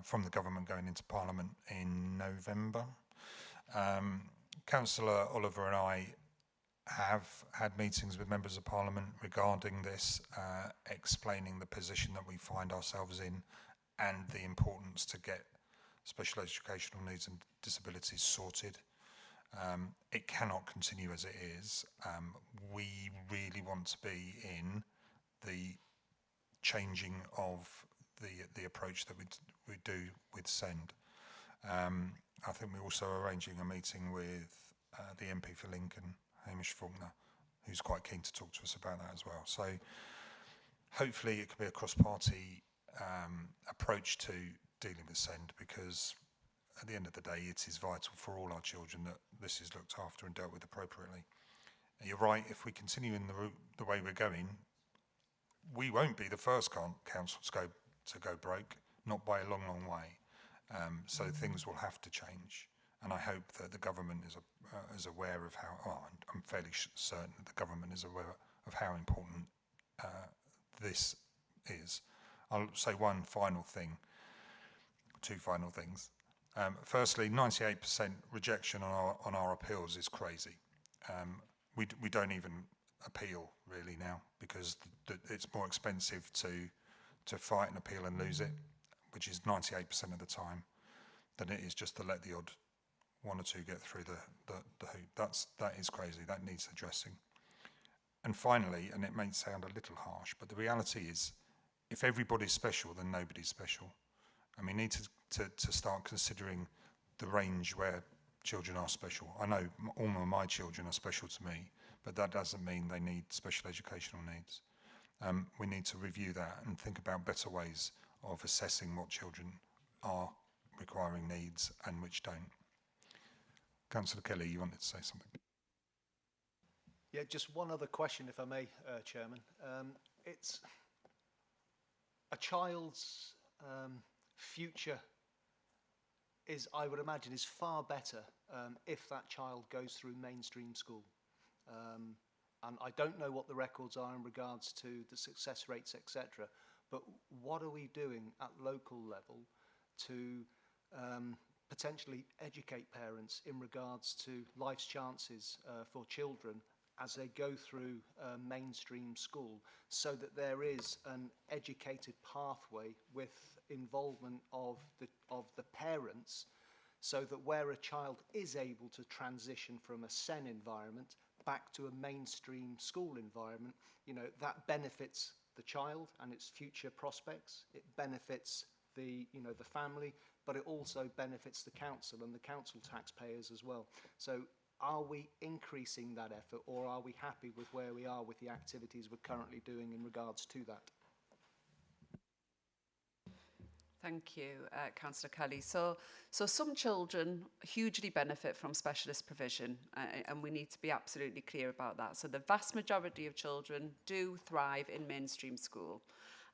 Speaker 1: from the government going into Parliament in November. Councillor Oliver and I have had meetings with members of Parliament regarding this, explaining the position that we find ourselves in and the importance to get special educational needs and disabilities sorted. It cannot continue as it is. We really want to be in the changing of the approach that we do with SEND. I think we're also arranging a meeting with the MP for Lincoln, Hamish Faulkner, who's quite keen to talk to us about that as well. So hopefully it can be a cross-party approach to dealing with SEND, because at the end of the day it is vital for all our children that this is looked after and dealt with appropriately. And you're right, if we continue in the route the way we're going, we won't be the first council to go broke, not by a long, long way. So things will have to change, and I hope that the government is aware of how. Oh, I'm fairly certain that the government is aware of how important this is. I'll say one final thing, two final things. Firstly, 98% rejection on our appeals is crazy. We don't even appeal really now, because it's more expensive to fight an appeal and lose it, which is 98% of the time, than it is just to let the odd one or two get through the hoop. That is crazy. That needs addressing. And finally, and it may sound a little harsh, but the reality is, if everybody's special, then nobody's special. And we need to start considering the range where children are special. I know all of my children are special to me, but that doesn't mean they need special educational needs. We need to review that and think about better ways of assessing what children are requiring needs and which don't. Councillor Kelly, you wanted to say something?
Speaker 6: Yeah, just one other question, if I may, Chairman. It's a child's future is, I would imagine, is far better if that child goes through mainstream school. And I don't know what the records are in regards to the success rates, etc. But what are we doing at local level to potentially educate parents in regards to life's chances for children as they go through mainstream school, so that there is an educated pathway with involvement of the parents, so that where a child is able to transition from a SEN environment back to a mainstream school environment, you know, that benefits the child and its future prospects. It benefits the family, but it also benefits the council and the council taxpayers as well. So are we increasing that effort, or are we happy with where we are with the activities we're currently doing in regards to that?
Speaker 16: Thank you, Councillor Kelly. So some children hugely benefit from specialist provision, and we need to be absolutely clear about that. So the vast majority of children do thrive in mainstream school.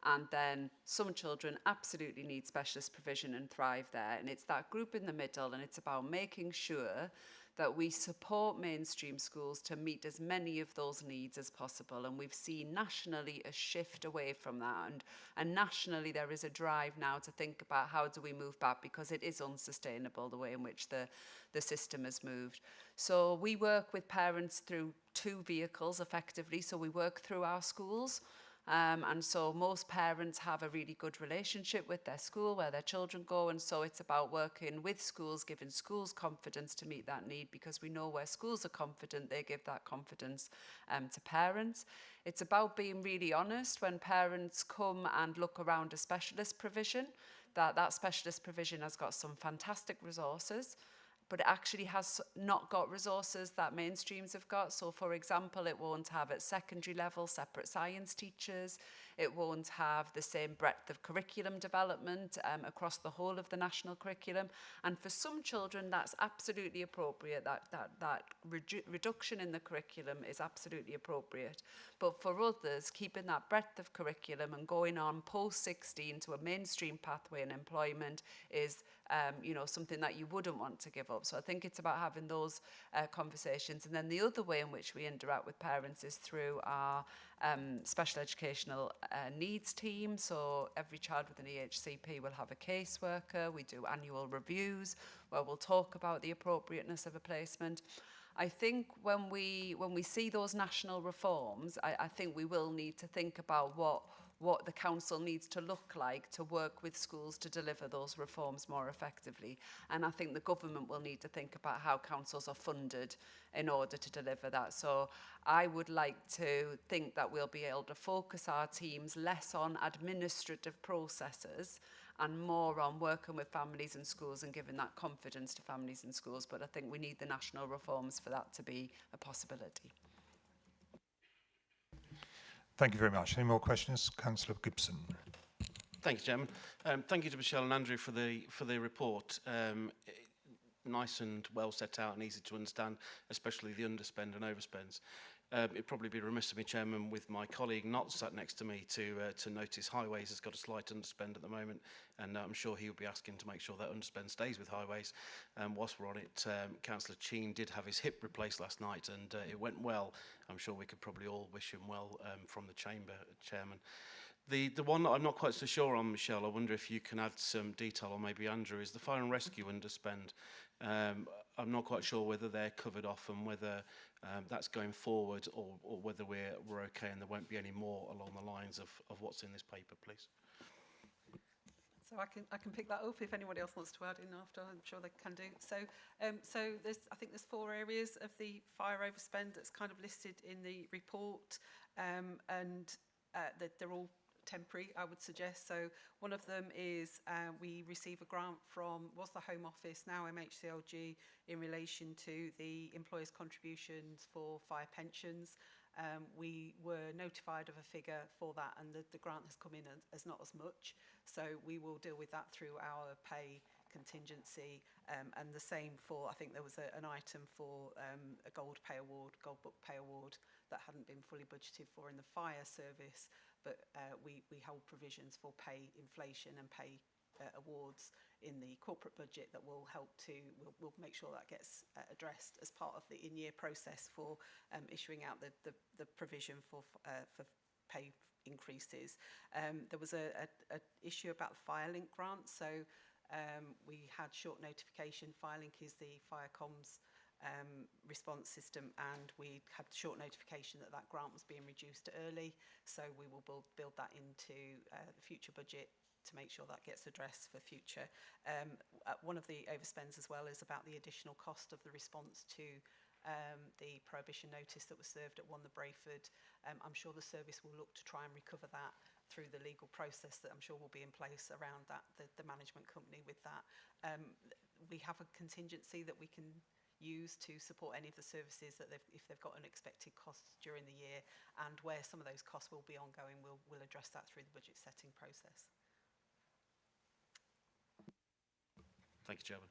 Speaker 16: And then some children absolutely need specialist provision and thrive there. And it's that group in the middle, and it's about making sure that we support mainstream schools to meet as many of those needs as possible. And we've seen nationally a shift away from that. And nationally there is a drive now to think about how do we move back, because it is unsustainable the way in which the system has moved. So we work with parents through two vehicles effectively. So we work through our schools, And so most parents have a really good relationship with their school, where their children go. And so it's about working with schools, giving schools confidence to meet that need, because we know where schools are confident, they give that confidence to parents. It's about being really honest when parents come and look around a specialist provision, that specialist provision has got some fantastic resources, but it actually has not got resources that mainstreams have got. So, for example, it won't have at secondary level separate science teachers. It won't have the same breadth of curriculum development across the whole of the national curriculum. And for some children, that's absolutely appropriate. That reduction in the curriculum is absolutely appropriate. But for others, keeping that breadth of curriculum and going on post-16 to a mainstream pathway in employment is something that you wouldn't want to give up. So I think it's about having those conversations. And then the other way in which we interact with parents is through our special educational needs team. So every child with an EHCP will have a caseworker. We do annual reviews where we'll talk about the appropriateness of a placement. I think when we see those national reforms, I think we will need to think about what the council needs to look like to work with schools to deliver those reforms more effectively. And I think the government will need to think about how councils are funded in order to deliver that. So I would like to think that we'll be able to focus our teams less on administrative processes and more on working with families and schools and giving that confidence to families and schools. But I think we need the national reforms for that to be a possibility.
Speaker 1: Thank you very much. Any more questions? Councillor Gibson.
Speaker 14: Thank you, Chairman. Thank you to Michelle and Andrew for the report. Nice and well set out and easy to understand, especially the underspend and overspends. It'd probably be remiss of me, Chairman, with my colleague not sat next to me to notice highways has got a slight underspend at the moment, and I'm sure he'll be asking to make sure that underspend stays with highways. Whilst we're on it, Councillor Cheen did have his hip replaced last night, and it went well. I'm sure we could probably all wish him well from the chamber, Chairman. The one that I'm not quite so sure on, Michelle, I wonder if you can add some detail, or maybe Andrew, is the fire and rescue underspend. I'm not quite sure whether they're covered off and whether that's going forward, or whether we're okay and there won't be any more along the lines of what's in this paper, please.
Speaker 19: So I can pick that up if anybody else wants to add in after. I'm sure they can do. So I think there's 4 areas of the fire overspend that's kind of listed in the report, and they're all temporary, I would suggest. So one of them is we receive a grant from the Home Office, now MHCLG, in relation to the employers' contributions for fire pensions. We were notified of a figure for that, and the grant has come in as not as much. So we will deal with that through our pay contingency, and the same for, I think there was an item for a gold book pay award that hadn't been fully budgeted for in the fire service, but we hold provisions for pay inflation and pay awards in the corporate budget that will help to, we'll make sure that gets addressed as part of the in-year process for issuing out the provision for pay increases. There was a issue about the FireLink grant, so we had short notification. FireLink is the fire comms response system, and we had short notification that grant was being reduced early, so we will build that into the future budget to make sure that gets addressed for future. One of the overspends as well is about the additional cost of the response to the prohibition notice that was served at the Brayford. I'm sure the service will look to try and recover that through the legal process that I'm sure will be in place around that, the management company with that. We have a contingency that we can use to support any of the services that if they've got unexpected costs during the year, and where some of those costs will be ongoing, we'll address that through the budget setting process.
Speaker 14: Thank you, Chairman.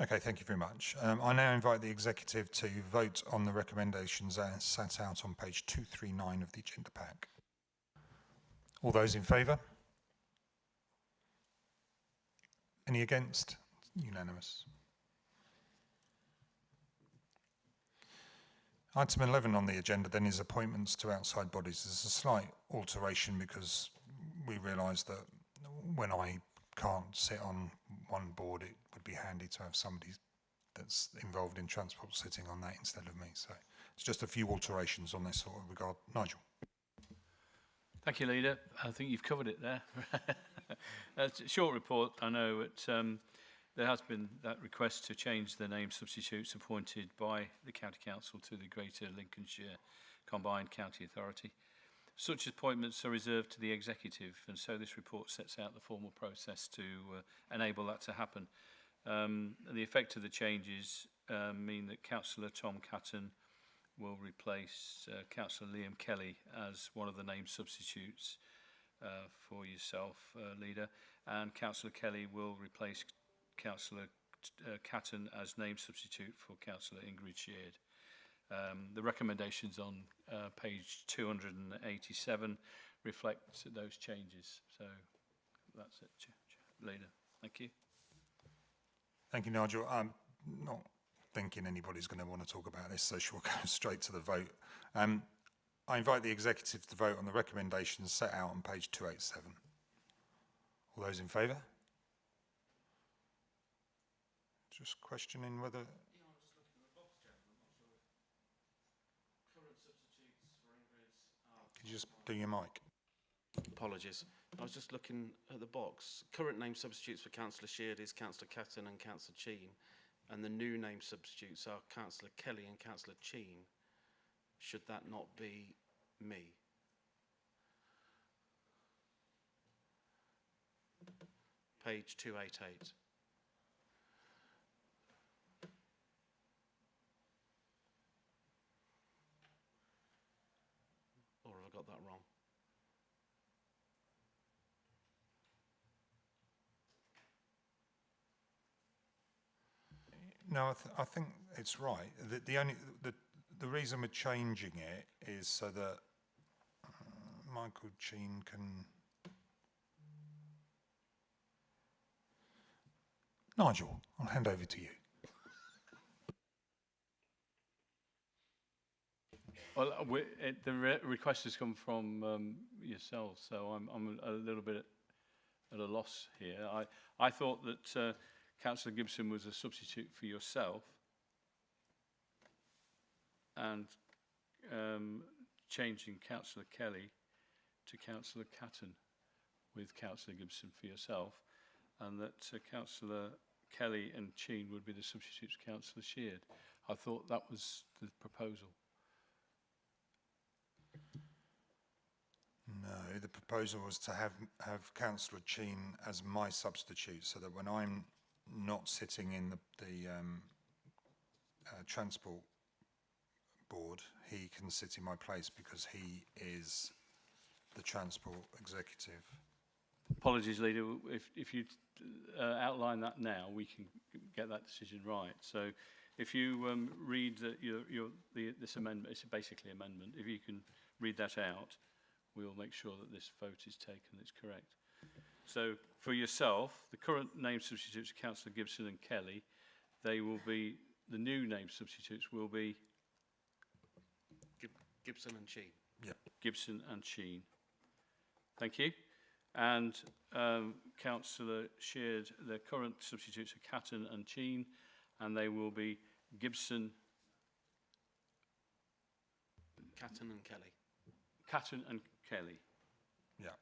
Speaker 1: Okay, thank you very much. I now invite the Executive to vote on the recommendations as set out on page 239 of the agenda pack. All those in favour? Any against? Unanimous. Item 11 on the agenda then is appointments to outside bodies. There's a slight alteration because we realise that when I can't sit on one board, it would be handy to have somebody that's involved in transport sitting on that instead of me. So it's just a few alterations on this sort of regard. Nigel.
Speaker 20: Thank you, Leader. I think you've covered it there. It's a short report. I know there has been that request to change the name substitutes appointed by the County Council to the Greater Lincolnshire Combined County Authority. Such appointments are reserved to the Executive, and so this report sets out the formal process to enable that to happen. The effect of the changes mean that Councillor Tom Catton will replace Councillor Liam Kelly as one of the named substitutes for yourself, Leader, and Councillor Kelly will replace Councillor Catton as named substitute for Councillor Ingrid Sheard. The recommendations on page 287 reflect those changes. So that's it, Leader. Thank you.
Speaker 1: Thank you, Nigel. I'm not thinking anybody's going to want to talk about this, so we'll go straight to the vote. I invite the Executive to vote on the recommendations set out on page 287. All those in favour? Just questioning whether... Could you just do your mic?
Speaker 14: Apologies. I was just looking at the box. Current name substitutes for Councillor Sheard is Councillor Catton and Councillor Cheen, and the new name substitutes are Councillor Kelly and Councillor Cheen. Should that not be me? Page 288. Or have I got that wrong?
Speaker 1: No, I think it's right. The reason we're changing it is so that Michael Cheen can... Nigel, I'll hand over to you.
Speaker 20: Well, the request has come from yourselves, so I'm a little bit at a loss here. I thought that Councillor Gibson was a substitute for yourself, and changing Councillor Kelly to Councillor Catton with Councillor Gibson for yourself, and that Councillor Kelly and Cheen would be the substitutes for Councillor Sheard. I thought that was the proposal.
Speaker 1: No, the proposal was to have Councillor Cheen as my substitute, so that when I'm not sitting in the transport board, he can sit in my place because he is the transport executive.
Speaker 20: Apologies, Leader. If you outline that now, we can get that decision right. So, if you read this amendment, it's basically amendment. If you can read that out, we'll make sure that this vote is taken that's correct. So, for yourself, the current name substitutes are Councillor Gibson and Kelly. They will be, the new name substitutes will be...
Speaker 14: Gibson and Cheen.
Speaker 1: Yep.
Speaker 20: Gibson and Cheen. Thank you. And Councillor Sheard, the current substitutes are Catton and Cheen, and they will be Gibson...
Speaker 14: Catton and Kelly.
Speaker 20: Catton and Kelly.
Speaker 1: Yeah.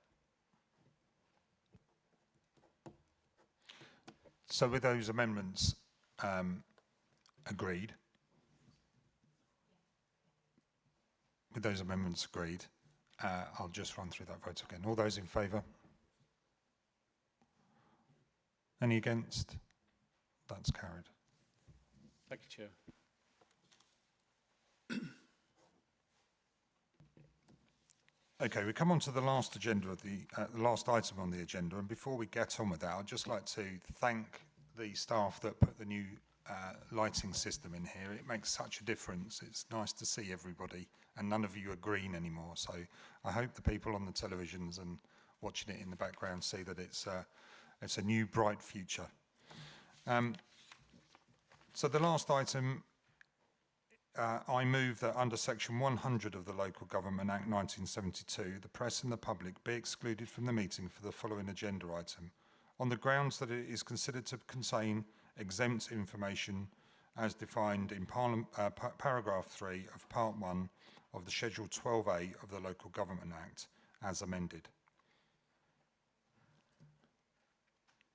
Speaker 1: So with those amendments agreed? With those amendments agreed, I'll just run through that vote again. All those in favour? Any against? That's carried.
Speaker 20: Thank you, Chair.
Speaker 1: Okay, we come on to the last agenda of the last item on the agenda, and before we get on with that, I'd just like to thank the staff that put the new lighting system in here. It makes such a difference. It's nice to see everybody, and none of you are green anymore. So I hope the people on the televisions and watching it in the background see that it's a new bright future. So the last item. I move that under Section 100 of the Local Government Act 1972, the press and the public be excluded from the meeting for the following agenda item, on the grounds that it is considered to contain exempt information as defined in paragraph 3 of Part 1 of the Schedule 12A of the Local Government Act, as amended.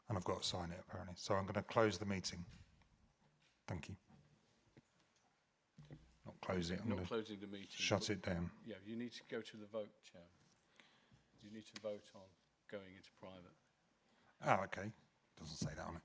Speaker 1: And I've got to sign it apparently. So I'm going to close the meeting. Thank you. Not close it. I'm
Speaker 20: Not
Speaker 1: gonna
Speaker 20: closing the meeting.
Speaker 1: shut it down.
Speaker 20: Yeah, you need to go to the vote, Chair. You need to vote on going into private.
Speaker 1: Oh, okay. Doesn't say that on it.